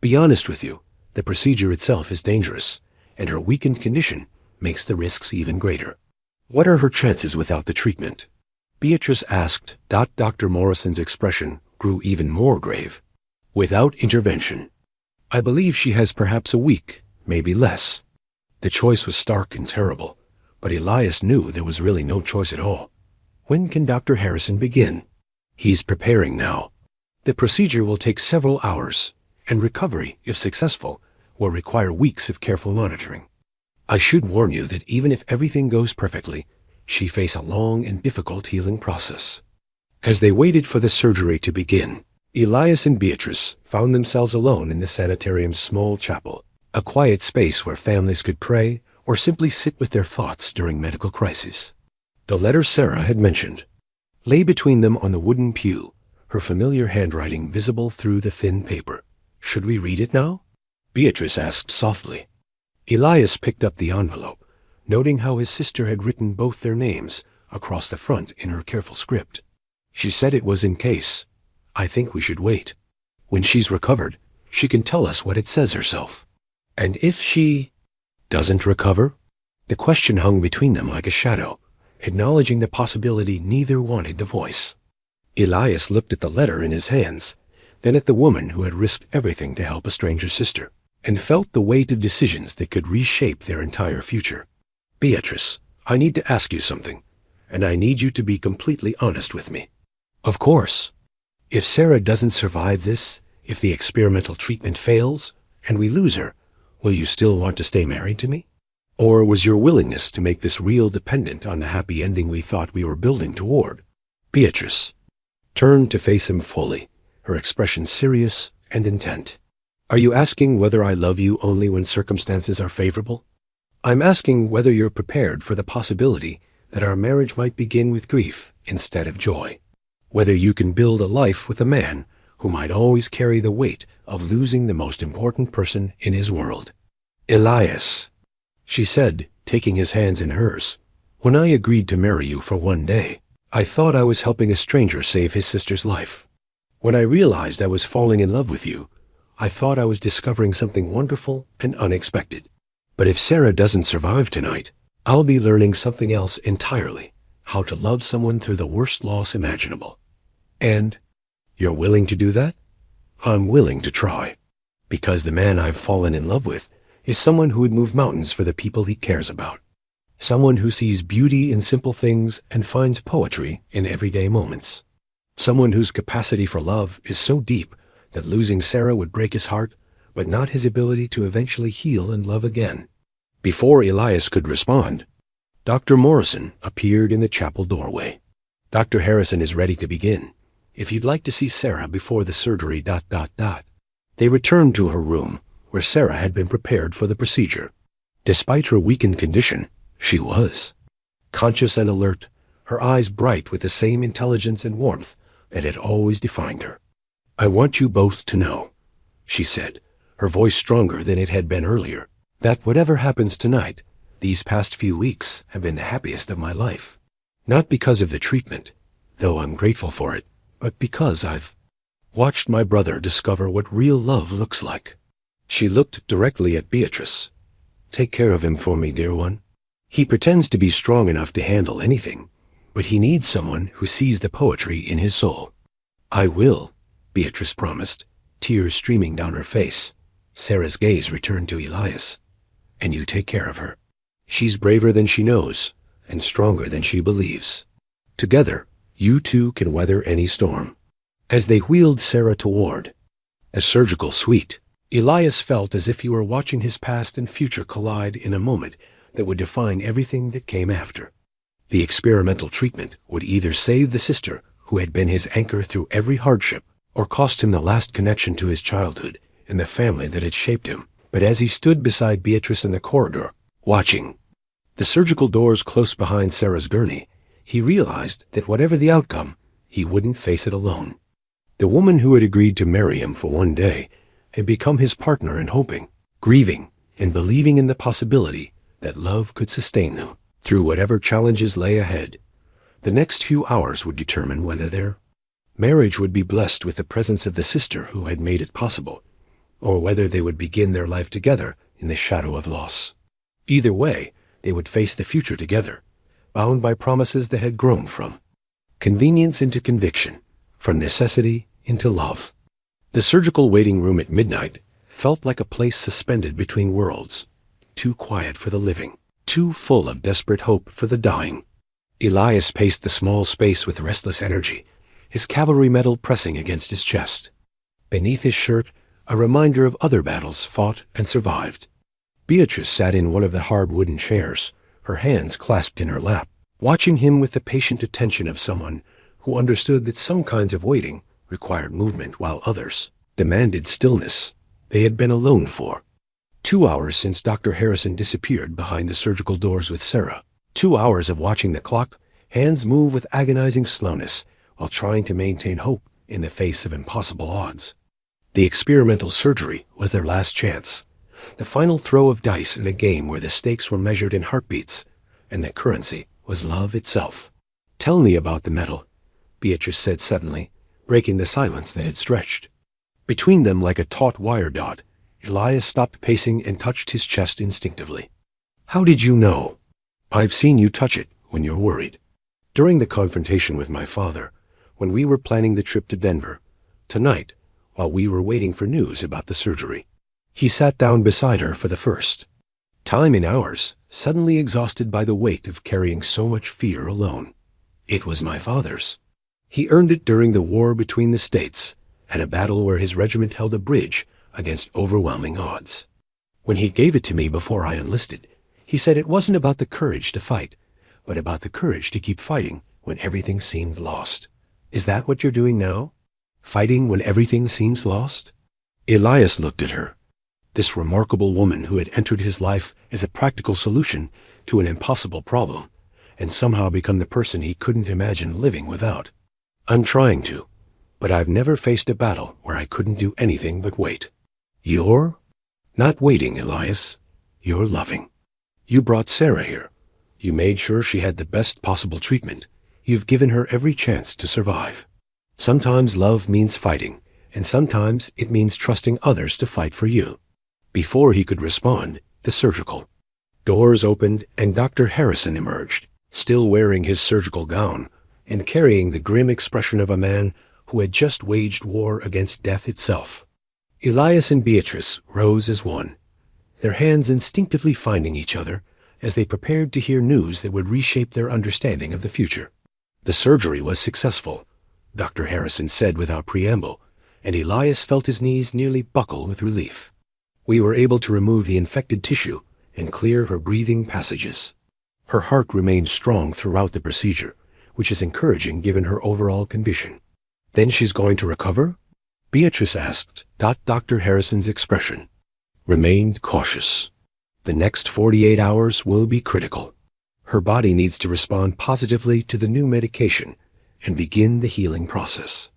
be honest with you, the procedure itself is dangerous, and her weakened condition makes the risks even greater. What are her chances without the treatment? Beatrice asked. Dr. Morrison's expression grew even more grave. Without intervention. I believe she has perhaps a week, maybe less. The choice was stark and terrible, but Elias knew there was really no choice at all. When can Dr. Harrison begin? He's preparing now. The procedure will take several hours, and recovery, if successful, will require weeks of careful monitoring. I should warn you that even if everything goes perfectly, she faces a long and difficult healing process. As they waited for the surgery to begin, Elias and Beatrice found themselves alone in the sanitarium's small chapel, a quiet space where families could pray or simply sit with their thoughts during medical crises. The letter Sarah had mentioned lay between them on the wooden pew, her familiar handwriting visible through the thin paper. Should we read it now? Beatrice asked softly. Elias picked up the envelope, noting how his sister had written both their names across the front in her careful script. She said it was in case. I think we should wait. When she's recovered, she can tell us what it says herself. And if she doesn't recover? The question hung between them like a shadow, acknowledging the possibility neither wanted to voice. Elias looked at the letter in his hands, then at the woman who had risked everything to help a stranger sister, and felt the weight of decisions that could reshape their entire future. Beatrice, I need to ask you something, and I need you to be completely honest with me. Of course. If Sarah doesn't survive this, if the experimental treatment fails, and we lose her, will you still want to stay married to me? Or was your willingness to make this real dependent on the happy ending we thought we were building toward? Beatrice turned to face him fully, her expression serious and intent. Are you asking whether I love you only when circumstances are favorable? I'm asking whether you're prepared for the possibility that our marriage might begin with grief instead of joy. Whether you can build a life with a man who might always carry the weight of losing the most important person in his world. Elias, she said, taking his hands in hers, when I agreed to marry you for one day, I thought I was helping a stranger save his sister's life. When I realized I was falling in love with you, I thought I was discovering something wonderful and unexpected. But if Sarah doesn't survive tonight, I'll be learning something else entirely, how to love someone through the worst loss imaginable. And you're willing to do that? I'm willing to try. Because the man I've fallen in love with is someone who would move mountains for the people he cares about. Someone who sees beauty in simple things and finds poetry in everyday moments. Someone whose capacity for love is so deep that losing Sarah would break his heart, but not his ability to eventually heal and love again. Before Elias could respond, Dr. Morrison appeared in the chapel doorway. Dr. Harrison is ready to begin. If you'd like to see Sarah before the surgery... They returned to her room, where Sarah had been prepared for the procedure. Despite her weakened condition, she was conscious and alert, her eyes bright with the same intelligence and warmth that had always defined her. I want you both to know, she said, her voice stronger than it had been earlier, that whatever happens tonight, these past few weeks have been the happiest of my life. Not because of the treatment, though I'm grateful for it, but because I've watched my brother discover what real love looks like. She looked directly at Beatrice. Take care of him for me, dear one. He pretends to be strong enough to handle anything, but he needs someone who sees the poetry in his soul. I will, Beatrice promised, tears streaming down her face. Sarah's gaze returned to Elias. And you take care of her. She's braver than she knows, and stronger than she believes. Together, you two can weather any storm. As they wheeled Sarah toward a surgical suite, Elias felt as if he were watching his past and future collide in a moment that would define everything that came after. The experimental treatment would either save the sister who had been his anchor through every hardship, or cost him the last connection to his childhood and the family that had shaped him. But as he stood beside Beatrice in the corridor, watching the surgical doors close behind Sarah's gurney, he realized that whatever the outcome, he wouldn't face it alone. The woman who had agreed to marry him for one day had become his partner in hoping, grieving, and believing in the possibility that love could sustain them through whatever challenges lay ahead. The next few hours would determine whether their marriage would be blessed with the presence of the sister who had made it possible, or whether they would begin their life together in the shadow of loss. Either way, they would face the future together, bound by promises that had grown from convenience into conviction, from necessity into love. The surgical waiting room at midnight felt like a place suspended between worlds, too quiet for the living, too full of desperate hope for the dying. Elias paced the small space with restless energy, his cavalry medal pressing against his chest. Beneath his shirt, a reminder of other battles fought and survived. Beatrice sat in one of the hard wooden chairs, her hands clasped in her lap, watching him with the patient attention of someone who understood that some kinds of waiting required movement while others demanded stillness they had been alone for. 2 hours since Dr. Harrison disappeared behind the surgical doors with Sarah. 2 hours of watching the clock, hands move with agonizing slowness while trying to maintain hope in the face of impossible odds. The experimental surgery was their last chance, the final throw of dice in a game where the stakes were measured in heartbeats, and the currency was love itself. Tell me about the medal, Beatrice said suddenly, breaking the silence that had stretched. Between them like a taut wire dot, Elias stopped pacing and touched his chest instinctively. How did you know? I've seen you touch it when you're worried. During the confrontation with my father, when we were planning the trip to Denver, tonight, while we were waiting for news about the surgery. He sat down beside her for the first time in hours, suddenly exhausted by the weight of carrying so much fear alone. It was my father's. He earned it during the war between the states, at a battle where his regiment held a bridge against overwhelming odds. When he gave it to me before I enlisted, He said it wasn't about the courage to fight, but about the courage to keep fighting when everything seemed lost. Is that what you're doing now? Fighting when everything seems lost? Elias looked at her. This remarkable woman who had entered his life as a practical solution to an impossible problem, and somehow become the person he couldn't imagine living without. I'm trying to, but I've never faced a battle where I couldn't do anything but wait. You're not waiting, Elias. You're loving. You brought Sarah here. You made sure she had the best possible treatment. You've given her every chance to survive. Sometimes love means fighting, and sometimes it means trusting others to fight for you. Before he could respond, the surgical doors opened and Dr. Harrison emerged, still wearing his surgical gown and carrying the grim expression of a man who had just waged war against death itself. Elias and Beatrice rose as one, their hands instinctively finding each other as they prepared to hear news that would reshape their understanding of the future. The surgery was successful, Dr. Harrison said without preamble, and Elias felt his knees nearly buckle with relief. We were able to remove the infected tissue and clear her breathing passages. Her heart remained strong throughout the procedure, which is encouraging given her overall condition. Then she's going to recover? Beatrice asked. Dr. Harrison's expression remained cautious. The next 48 hours will be critical. Her body needs to respond positively to the new medication and begin the healing process.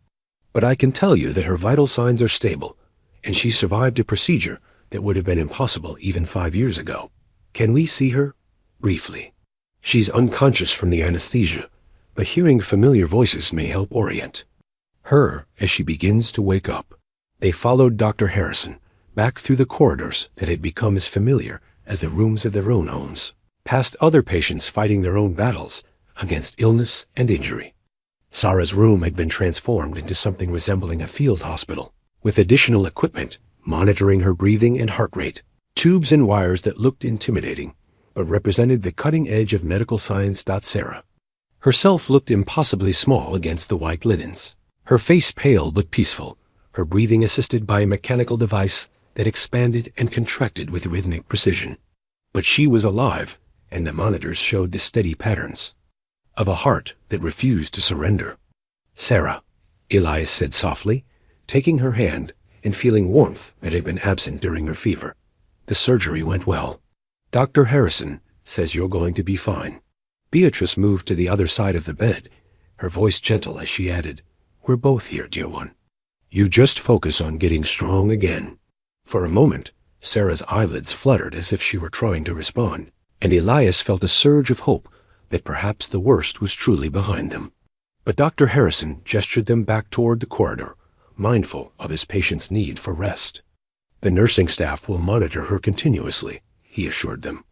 But I can tell you that her vital signs are stable, and she survived a procedure that would have been impossible even 5 years ago. Can we see her? Briefly. She's unconscious from the anesthesia, but hearing familiar voices may help orient her as she begins to wake up. They followed Dr. Harrison back through the corridors that had become as familiar as the rooms of their own homes, past other patients fighting their own battles against illness and injury. Sarah's room had been transformed into something resembling a field hospital, with additional equipment monitoring her breathing and heart rate, tubes and wires that looked intimidating, but represented the cutting edge of medical science. Sarah herself looked impossibly small against the white linens, her face pale but peaceful, her breathing assisted by a mechanical device that expanded and contracted with rhythmic precision. But she was alive, and the monitors showed the steady patterns of a heart that refused to surrender. Sarah, Elias said softly, taking her hand and feeling warmth that had been absent during her fever. The surgery went well. Dr. Harrison says you're going to be fine. Beatrice moved to the other side of the bed, her voice gentle as she added, We're both here, dear one. You just focus on getting strong again. For a moment, Sarah's eyelids fluttered as if she were trying to respond, and Elias felt a surge of hope that perhaps the worst was truly behind them. But Dr. Harrison gestured them back toward the corridor, mindful of his patient's need for rest. The nursing staff will monitor her continuously, he assured them.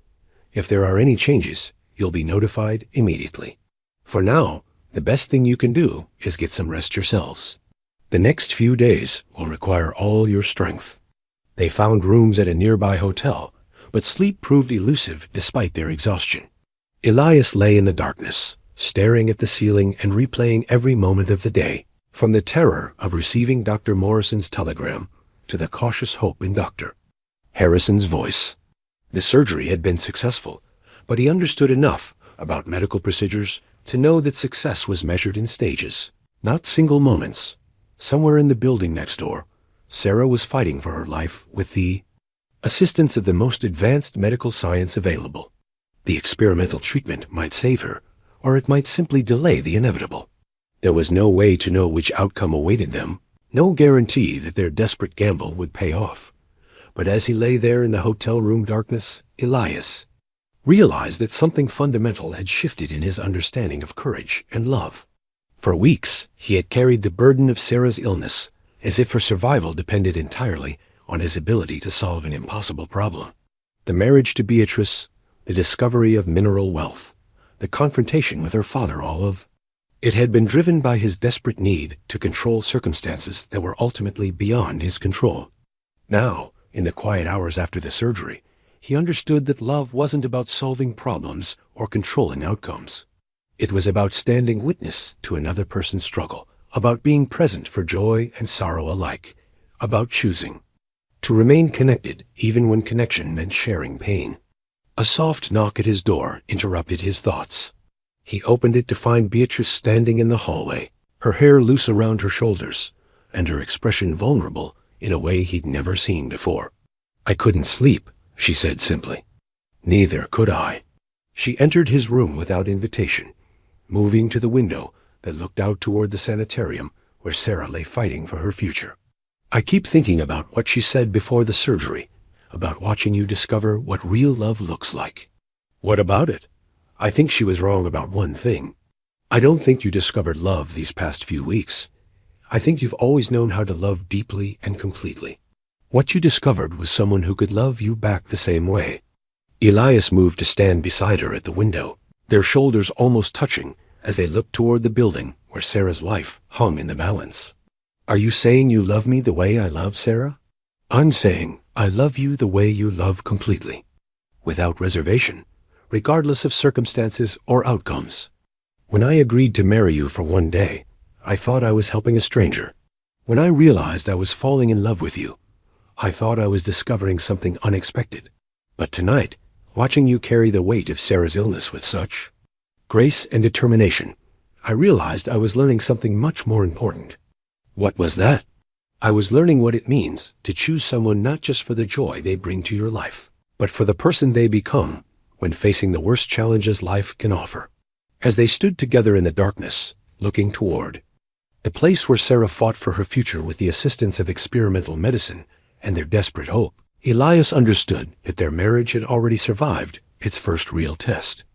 If there are any changes, you'll be notified immediately. For now, the best thing you can do is get some rest yourselves. The next few days will require all your strength. They found rooms at a nearby hotel, but sleep proved elusive despite their exhaustion. Elias lay in the darkness, staring at the ceiling and replaying every moment of the day, from the terror of receiving Dr. Morrison's telegram to the cautious hope in Dr. Harrison's voice. The surgery had been successful, but he understood enough about medical procedures to know that success was measured in stages, not single moments. Somewhere in the building next door, Sarah was fighting for her life with the assistance of the most advanced medical science available. The experimental treatment might save her, or it might simply delay the inevitable. There was no way to know which outcome awaited them, no guarantee that their desperate gamble would pay off. But as he lay there in the hotel room darkness, Elias realized that something fundamental had shifted in his understanding of courage and love. For weeks, he had carried the burden of Sarah's illness, as if her survival depended entirely on his ability to solve an impossible problem. The marriage to Beatrice, the discovery of mineral wealth, the confrontation with her father, all of it had been driven by his desperate need to control circumstances that were ultimately beyond his control. Now, in the quiet hours after the surgery, he understood that love wasn't about solving problems or controlling outcomes. It was about standing witness to another person's struggle, about being present for joy and sorrow alike, about choosing to remain connected even when connection meant sharing pain. A soft knock at his door interrupted his thoughts. He opened it to find Beatrice standing in the hallway, her hair loose around her shoulders, and her expression vulnerable in a way he'd never seen before. "I couldn't sleep," she said simply. "Neither could I." She entered his room without invitation, moving to the window that looked out toward the sanitarium where Sarah lay fighting for her future. "I keep thinking about what she said before the surgery, about watching you discover what real love looks like." "What about it?" "I think she was wrong about one thing. I don't think you discovered love these past few weeks. I think you've always known how to love deeply and completely. What you discovered was someone who could love you back the same way." Elias moved to stand beside her at the window, their shoulders almost touching as they looked toward the building where Sarah's life hung in the balance. "Are you saying you love me the way I love Sarah?" "I'm saying I love you the way you love completely, without reservation, regardless of circumstances or outcomes. When I agreed to marry you for one day, I thought I was helping a stranger. When I realized I was falling in love with you, I thought I was discovering something unexpected. But tonight, watching you carry the weight of Sarah's illness with such grace and determination, I realized I was learning something much more important." "What was that?" "I was learning what it means to choose someone not just for the joy they bring to your life, but for the person they become when facing the worst challenges life can offer." As they stood together in the darkness, looking toward a place where Sarah fought for her future with the assistance of experimental medicine and their desperate hope, Elias understood that their marriage had already survived its first real test.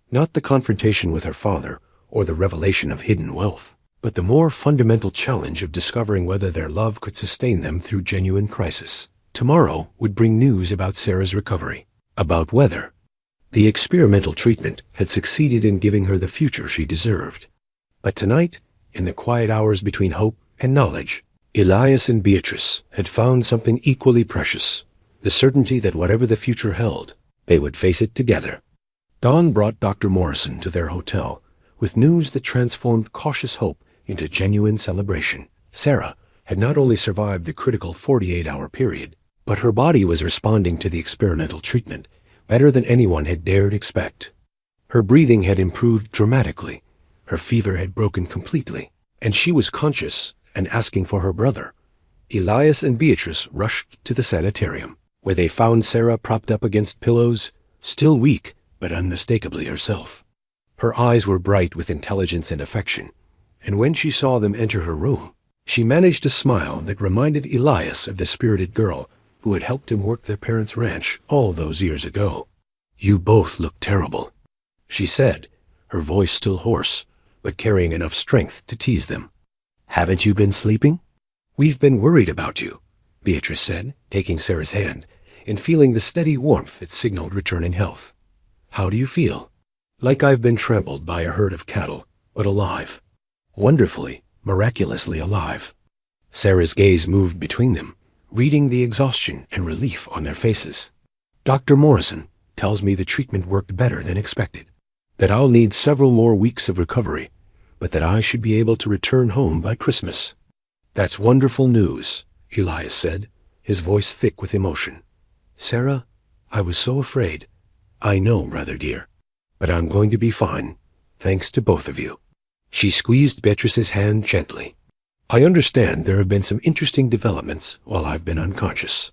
Not the confrontation with her father or the revelation of hidden wealth, but the more fundamental challenge of discovering whether their love could sustain them through genuine crisis. Tomorrow would bring news about Sarah's recovery, about whether the experimental treatment had succeeded in giving her the future she deserved. But tonight, in the quiet hours between hope and knowledge, Elias and Beatrice had found something equally precious, the certainty that whatever the future held, they would face it together. Dawn brought Dr. Morrison to their hotel with news that transformed cautious hope into genuine celebration. Sarah had not only survived the critical 48-hour period, but her body was responding to the experimental treatment better than anyone had dared expect. Her breathing had improved dramatically, her fever had broken completely, and she was conscious and asking for her brother. Elias and Beatrice rushed to the sanitarium, where they found Sarah propped up against pillows, still weak, but unmistakably herself. Her eyes were bright with intelligence and affection, and when she saw them enter her room, she managed a smile that reminded Elias of the spirited girl who had helped him work their parents' ranch all those years ago. "You both look terrible," she said, her voice still hoarse, but carrying enough strength to tease them. "Haven't you been sleeping?" "We've been worried about you," Beatrice said, taking Sarah's hand and feeling the steady warmth that signaled returning health. "How do you feel?" "Like I've been trampled by a herd of cattle, but alive. Wonderfully, miraculously alive." Sarah's gaze moved between them, reading the exhaustion and relief on their faces. "Dr. Morrison tells me the treatment worked better than expected, that I'll need several more weeks of recovery, but that I should be able to return home by Christmas." "That's wonderful news," Elias said, his voice thick with emotion. "Sarah, I was so afraid." "I know, rather dear, but I'm going to be fine, thanks to both of you." She squeezed Beatrice's hand gently. "I understand there have been some interesting developments while I've been unconscious.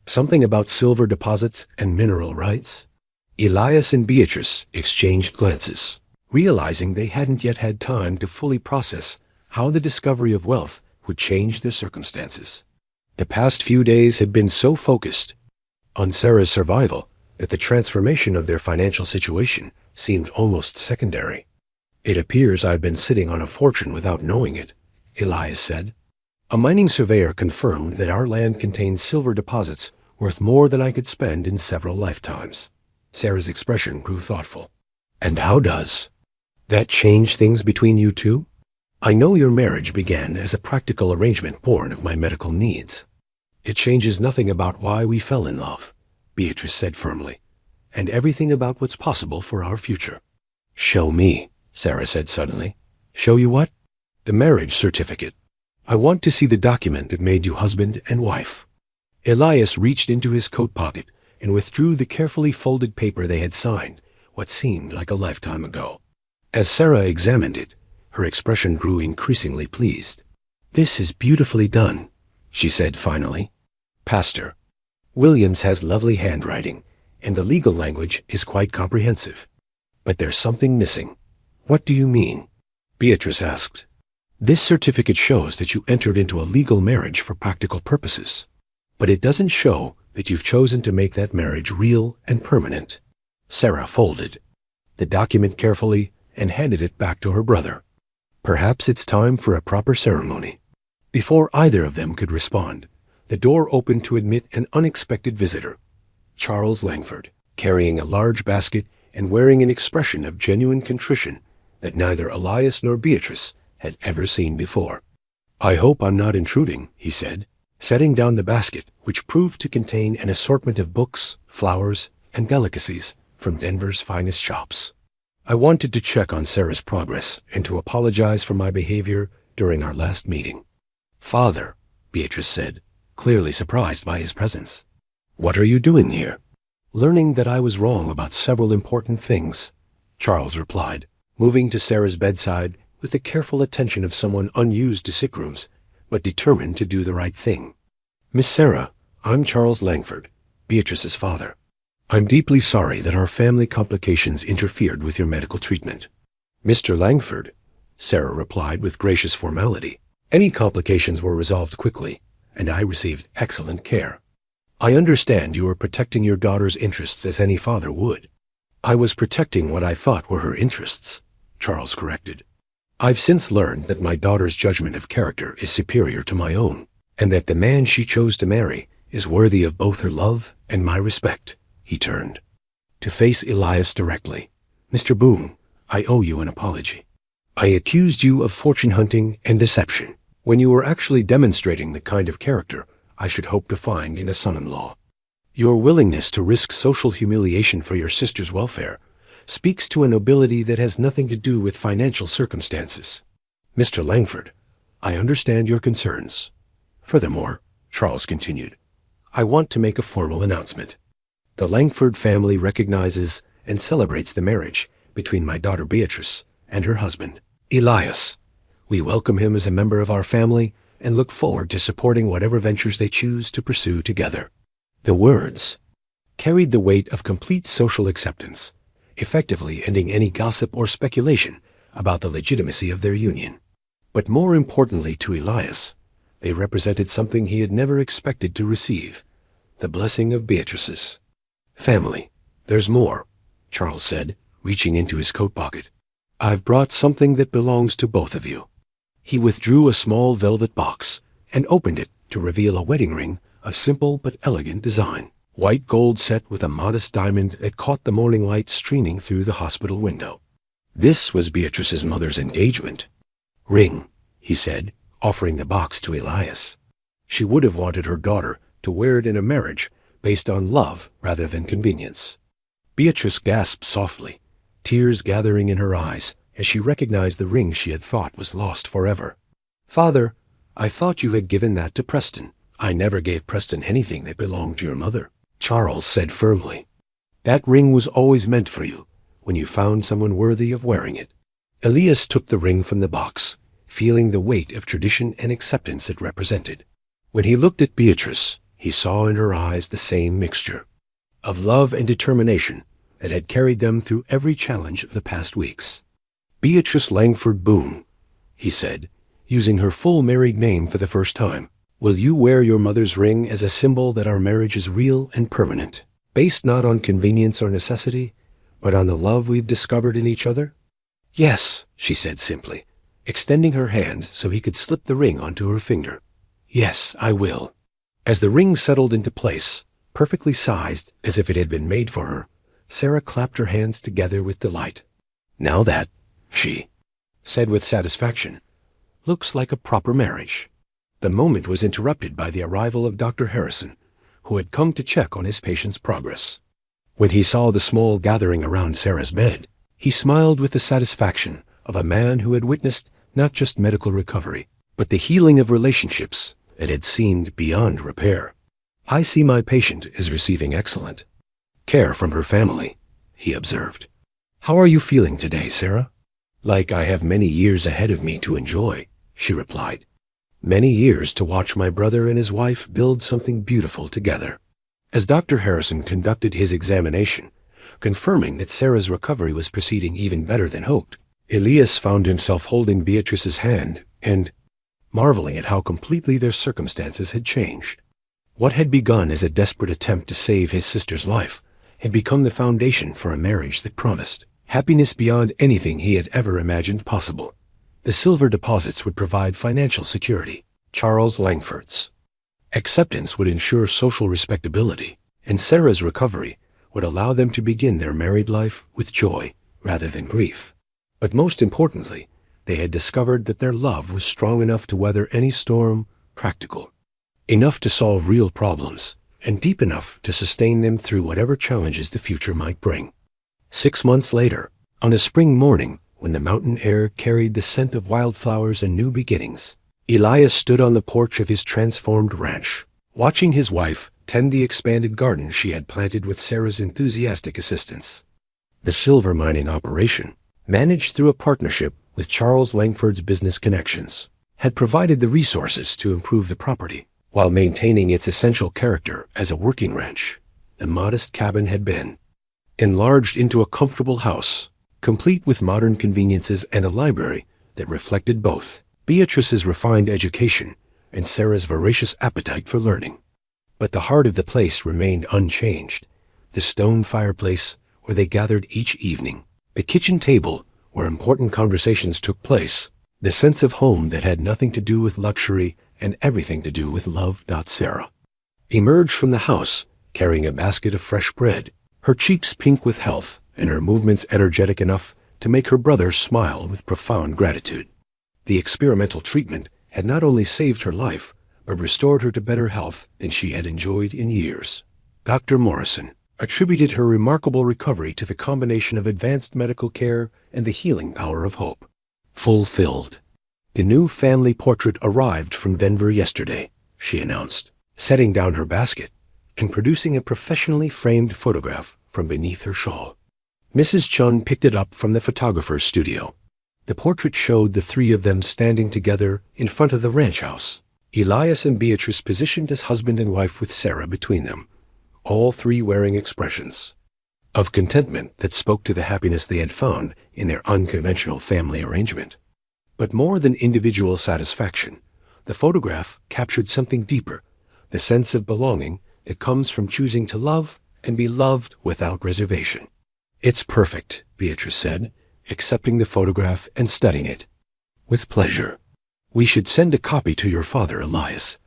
Something about silver deposits and mineral rights?" Elias and Beatrice exchanged glances, realizing they hadn't yet had time to fully process how the discovery of wealth would change their circumstances. The past few days had been so focused on Sarah's survival that the transformation of their financial situation seemed almost secondary. "It appears I've been sitting on a fortune without knowing it," Elias said. "A mining surveyor confirmed that our land contains silver deposits worth more than I could spend in several lifetimes." Sarah's expression grew thoughtful. "And how does that change things between you two?" "I know your marriage began as a practical arrangement born of my medical needs." "It changes nothing about why we fell in love," Beatrice said firmly, "and everything about what's possible for our future." "Show me," Sarah said suddenly. "Show you what?" "The marriage certificate. I want to see the document that made you husband and wife." Elias reached into his coat pocket and withdrew the carefully folded paper they had signed what seemed like a lifetime ago. As Sarah examined it, her expression grew increasingly pleased. "This is beautifully done," she said finally. "Pastor, Williams has lovely handwriting, and the legal language is quite comprehensive. But there's something missing." "What do you mean?" Beatrice asked. "This certificate shows that you entered into a legal marriage for practical purposes, but it doesn't show that you've chosen to make that marriage real and permanent." Sarah folded the document carefully and handed it back to her brother. "Perhaps it's time for a proper ceremony." Before either of them could respond, the door opened to admit an unexpected visitor, Charles Langford, carrying a large basket and wearing an expression of genuine contrition that neither Elias nor Beatrice had ever seen before. "I hope I'm not intruding," he said, setting down the basket, which proved to contain an assortment of books, flowers, and delicacies from Denver's finest shops. "I wanted to check on Sarah's progress and to apologize for my behavior during our last meeting." "Father," Beatrice said, clearly surprised by his presence. "What are you doing here?" "Learning that I was wrong about several important things," Charles replied, moving to Sarah's bedside with the careful attention of someone unused to sick rooms, but determined to do the right thing. "Miss Sarah, I'm Charles Langford, Beatrice's father. I'm deeply sorry that our family complications interfered with your medical treatment." "Mr. Langford," Sarah replied with gracious formality, "any complications were resolved quickly, and I received excellent care. I understand you were protecting your daughter's interests as any father would." "I was protecting what I thought were her interests," Charles corrected. "I've since learned that my daughter's judgment of character is superior to my own, and that the man she chose to marry is worthy of both her love and my respect." He turned to face Elias directly. "Mr. Boone, I owe you an apology. I accused you of fortune hunting and deception, when you were actually demonstrating the kind of character I should hope to find in a son-in-law. Your willingness to risk social humiliation for your sister's welfare speaks to a nobility that has nothing to do with financial circumstances. Mr. Langford, I understand your concerns. Furthermore," Charles continued, "I want to make a formal announcement. The Langford family recognizes and celebrates the marriage between my daughter Beatrice and her husband, Elias. We welcome him as a member of our family and look forward to supporting whatever ventures they choose to pursue together." The words carried the weight of complete social acceptance, effectively ending any gossip or speculation about the legitimacy of their union. But more importantly to Elias, they represented something he had never expected to receive: the blessing of Beatrice's family. "There's more," Charles said, reaching into his coat pocket. "I've brought something that belongs to both of you." He withdrew a small velvet box and opened it to reveal a wedding ring of simple but elegant design, white gold set with a modest diamond that caught the morning light streaming through the hospital window. This was Beatrice's mother's engagement ring, he said, offering the box to Elias. She would have wanted her daughter to wear it in a marriage based on love rather than convenience. Beatrice gasped softly, tears gathering in her eyes as she recognized the ring she had thought was lost forever. "Father, I thought you had given that to Preston." "I never gave Preston anything that belonged to your mother," Charles said firmly. "That ring was always meant for you when you found someone worthy of wearing it." Elias took the ring from the box, feeling the weight of tradition and acceptance it represented. When he looked at Beatrice, he saw in her eyes the same mixture of love and determination that had carried them through every challenge of the past weeks. "Beatrice Langford Boone," he said, using her full married name for the first time, "will you wear your mother's ring as a symbol that our marriage is real and permanent, based not on convenience or necessity, but on the love we've discovered in each other?" "Yes," she said simply, extending her hand so he could slip the ring onto her finger. "Yes, I will." As the ring settled into place, perfectly sized as if it had been made for her, Sarah clapped her hands together with delight. "Now that," she said with satisfaction, "looks like a proper marriage." The moment was interrupted by the arrival of Dr. Harrison, who had come to check on his patient's progress. When he saw the small gathering around Sarah's bed, he smiled with the satisfaction of a man who had witnessed not just medical recovery, but the healing of relationships that had seemed beyond repair. "I see my patient is receiving excellent," care from her family, he observed. "How are you feeling today, Sarah?" "Like I have many years ahead of me to enjoy," she replied. "Many years to watch my brother and his wife build something beautiful together." As Dr. Harrison conducted his examination, confirming that Sarah's recovery was proceeding even better than hoped, Elias found himself holding Beatrice's hand and marveling at how completely their circumstances had changed. What had begun as a desperate attempt to save his sister's life had become the foundation for a marriage that promised happiness beyond anything he had ever imagined possible. The silver deposits would provide financial security. Charles Langford's acceptance would ensure social respectability, and Sarah's recovery would allow them to begin their married life with joy rather than grief. But most importantly, they had discovered that their love was strong enough to weather any storm, practical enough to solve real problems, and deep enough to sustain them through whatever challenges the future might bring. 6 months later, on a spring morning, when the mountain air carried the scent of wildflowers and new beginnings, Elias stood on the porch of his transformed ranch, watching his wife tend the expanded garden she had planted with Sarah's enthusiastic assistance. The silver mining operation, managed through a partnership with Charles Langford's business connections, had provided the resources to improve the property, while maintaining its essential character as a working ranch. The modest cabin had been enlarged into a comfortable house, complete with modern conveniences and a library that reflected both Beatrice's refined education and Sarah's voracious appetite for learning. But the heart of the place remained unchanged, the stone fireplace where they gathered each evening, the kitchen table where important conversations took place, the sense of home that had nothing to do with luxury and everything to do with love. Sarah emerged from the house carrying a basket of fresh bread, her cheeks pink with health and her movements energetic enough to make her brother smile with profound gratitude. The experimental treatment had not only saved her life, but restored her to better health than she had enjoyed in years. Dr. Morrison attributed her remarkable recovery to the combination of advanced medical care and the healing power of hope. Fulfilled. "The new family portrait arrived from Denver yesterday," she announced, setting down her basket and producing a professionally framed photograph from beneath her shawl. Mrs. Chun picked it up from the photographer's studio. The portrait showed the three of them standing together in front of the ranch house, Elias and Beatrice positioned as husband and wife with Sarah between them, all three wearing expressions of contentment that spoke to the happiness they had found in their unconventional family arrangement. But more than individual satisfaction, the photograph captured something deeper, the sense of belonging that comes from choosing to love and be loved without reservation. "It's perfect," Beatrice said, accepting the photograph and studying it. "With pleasure. We should send a copy to your father, Elias.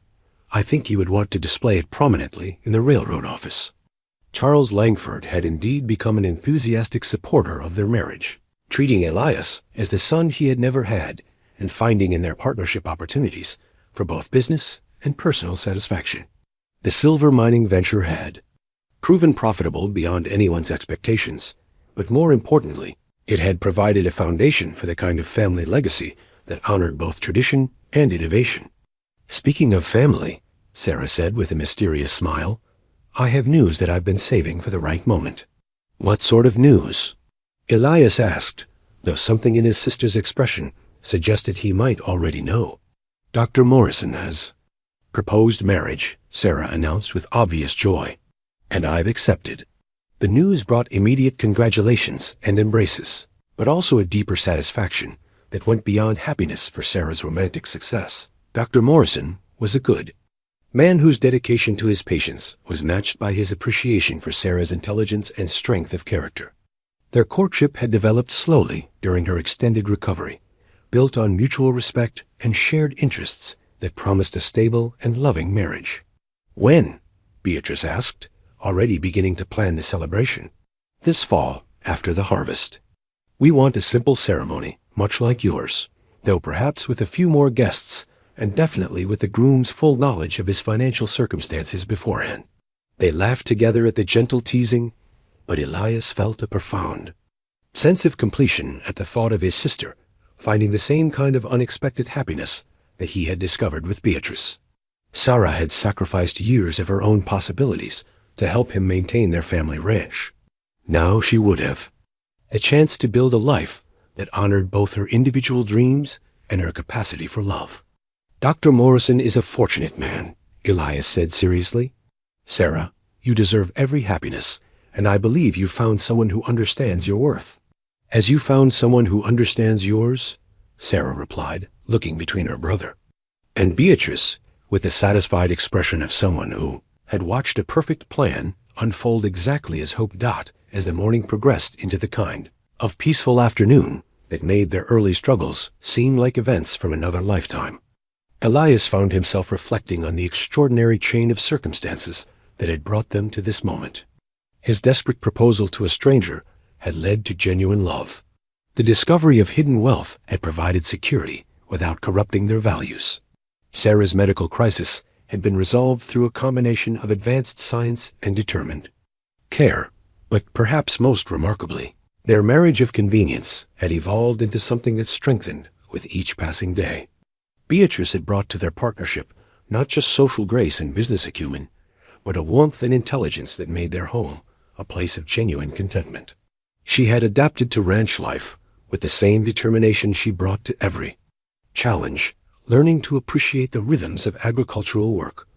I think he would want to display it prominently in the railroad office." Charles Langford had indeed become an enthusiastic supporter of their marriage, treating Elias as the son he had never had and finding in their partnership opportunities for both business and personal satisfaction. The silver mining venture had proven profitable beyond anyone's expectations, but more importantly, it had provided a foundation for the kind of family legacy that honored both tradition and innovation. "Speaking of family," Sarah said with a mysterious smile, "I have news that I've been saving for the right moment." "What sort of news?" Elias asked, though something in his sister's expression suggested he might already know. "Dr. Morrison has proposed marriage," Sarah announced with obvious joy, "and I've accepted." The news brought immediate congratulations and embraces, but also a deeper satisfaction that went beyond happiness for Sarah's romantic success. Dr. Morrison was a good man whose dedication to his patients was matched by his appreciation for Sarah's intelligence and strength of character. Their courtship had developed slowly during her extended recovery, built on mutual respect and shared interests that promised a stable and loving marriage. "When?" Beatrice asked, already beginning to plan the celebration. "This fall, after the harvest. We want a simple ceremony, much like yours, though perhaps with a few more guests, and definitely with the groom's full knowledge of his financial circumstances beforehand." They laughed together at the gentle teasing, but Elias felt a profound sense of completion at the thought of his sister finding the same kind of unexpected happiness that he had discovered with Beatrice. Sarah had sacrificed years of her own possibilities to help him maintain their family ranch. Now she would have. A chance to build a life that honored both her individual dreams and her capacity for love. Dr. Morrison is a fortunate man, Elias said seriously. Sarah, you deserve every happiness, and I believe you found someone who understands your worth. As you found someone who understands yours, Sarah replied, looking between her brother and Beatrice, with the satisfied expression of someone who had watched a perfect plan unfold exactly as hoped as the morning progressed into the kind of peaceful afternoon that made their early struggles seem like events from another lifetime. Elias found himself reflecting on the extraordinary chain of circumstances that had brought them to this moment. His desperate proposal to a stranger had led to genuine love. The discovery of hidden wealth had provided security without corrupting their values. Sarah's medical crisis had been resolved through a combination of advanced science and determined care, but perhaps most remarkably, their marriage of convenience had evolved into something that strengthened with each passing day. Beatrice had brought to their partnership not just social grace and business acumen, but a warmth and intelligence that made their home a place of genuine contentment. She had adapted to ranch life with the same determination she brought to every challenge, learning to appreciate the rhythms of agricultural work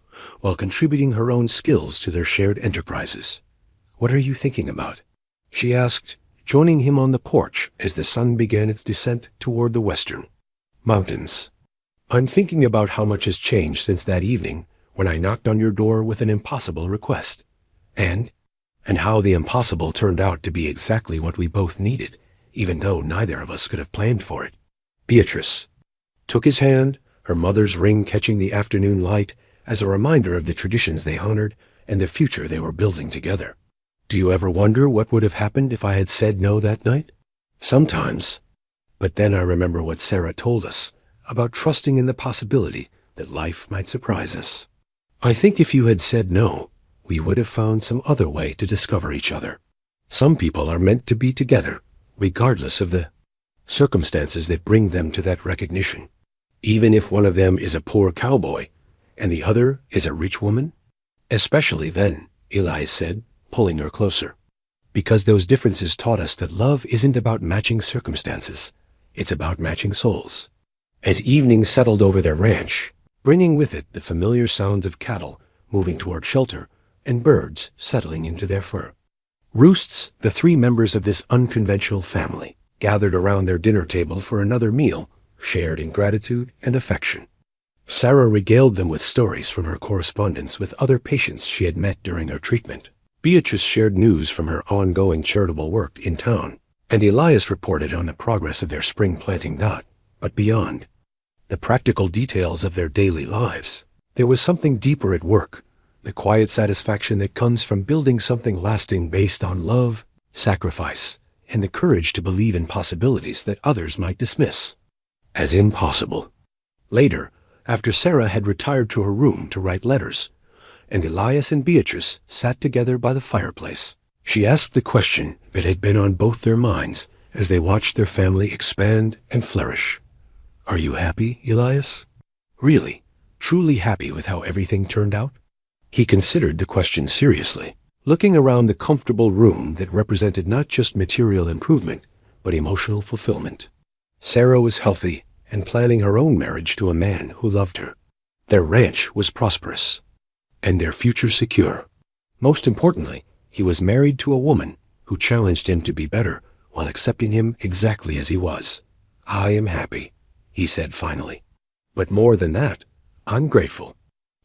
while contributing her own skills to their shared enterprises. "What are you thinking about?" she asked, joining him on the porch as the sun began its descent toward the western mountains. "I'm thinking about how much has changed since that evening when I knocked on your door with an impossible request, and how the impossible turned out to be exactly what we both needed, even though neither of us could have planned for it." Beatrice took his hand, her mother's ring catching the afternoon light as a reminder of the traditions they honored and the future they were building together. "Do you ever wonder what would have happened if I had said no that night?" "Sometimes. But then I remember what Sarah told us about trusting in the possibility that life might surprise us. I think if you had said no, we would have found some other way to discover each other. Some people are meant to be together, regardless of the circumstances that bring them to that recognition. Even if one of them is a poor cowboy and the other is a rich woman." "Especially then," Elias said, pulling her closer, "because those differences taught us that love isn't about matching circumstances. It's about matching souls." As evening settled over their ranch, bringing with it the familiar sounds of cattle moving toward shelter and birds settling into their fur roosts, the three members of this unconventional family gathered around their dinner table for another meal, shared in gratitude and affection. Sarah regaled them with stories from her correspondence with other patients she had met during her treatment. Beatrice shared news from her ongoing charitable work in town, and Elias reported on the progress of their spring planting. But beyond the practical details of their daily lives, there was something deeper at work, the quiet satisfaction that comes from building something lasting based on love, sacrifice, and the courage to believe in possibilities that others might dismiss as impossible. Later, after Sarah had retired to her room to write letters, and Elias and Beatrice sat together by the fireplace, she asked the question that had been on both their minds as they watched their family expand and flourish. "Are you happy, Elias? Really, truly happy with how everything turned out?" He considered the question seriously, looking around the comfortable room that represented not just material improvement, but emotional fulfillment. Sarah was healthy and planning her own marriage to a man who loved her. Their ranch was prosperous, and their future secure. Most importantly, he was married to a woman who challenged him to be better while accepting him exactly as he was. "I am happy," he said finally. "But more than that, I'm grateful.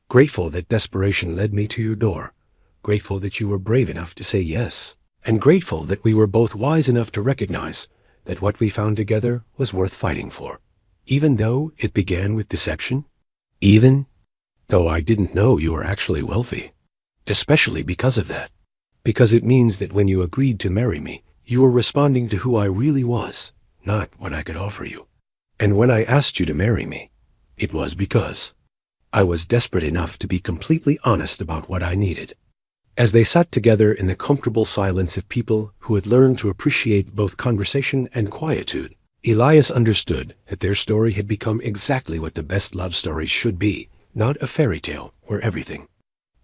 Grateful that desperation led me to your door. Grateful that you were brave enough to say yes. And grateful that we were both wise enough to recognize that what we found together was worth fighting for, even though it began with deception. Even though I didn't know you were actually wealthy. Especially because of that. Because it means that when you agreed to marry me, you were responding to who I really was, not what I could offer you. And when I asked you to marry me, it was because I was desperate enough to be completely honest about what I needed." As they sat together in the comfortable silence of people who had learned to appreciate both conversation and quietude, Elias understood that their story had become exactly what the best love stories should be, not a fairy tale where everything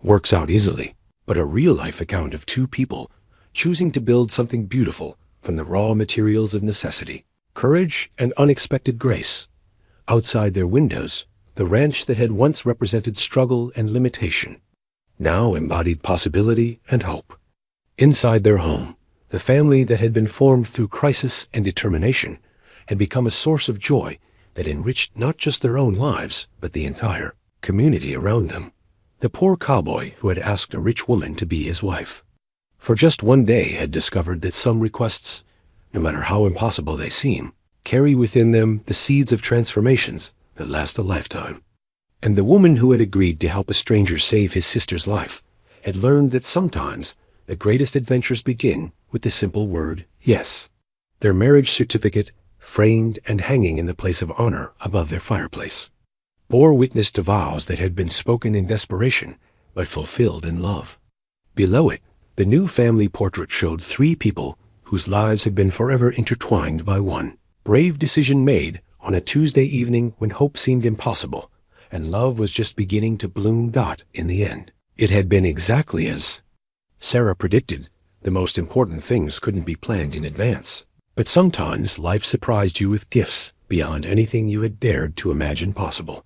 works out easily, but a real-life account of two people choosing to build something beautiful from the raw materials of necessity, courage and unexpected grace. Outside their windows, the ranch that had once represented struggle and limitation now embodied possibility and hope. Inside their home, the family that had been formed through crisis and determination had become a source of joy that enriched not just their own lives, but the entire community around them. The poor cowboy who had asked a rich woman to be his wife, for just one day had discovered that some requests, no matter how impossible they seem, carry within them the seeds of transformations that last a lifetime. And the woman who had agreed to help a stranger save his sister's life had learned that sometimes the greatest adventures begin with the simple word yes. Their marriage certificate, framed and hanging in the place of honor above their fireplace, bore witness to vows that had been spoken in desperation but fulfilled in love. Below it, the new family portrait showed three people whose lives had been forever intertwined by one brave decision made on a Tuesday evening when hope seemed impossible and love was just beginning to bloom. In the end, it had been exactly as Sarah predicted. The most important things couldn't be planned in advance, but sometimes life surprised you with gifts beyond anything you had dared to imagine possible.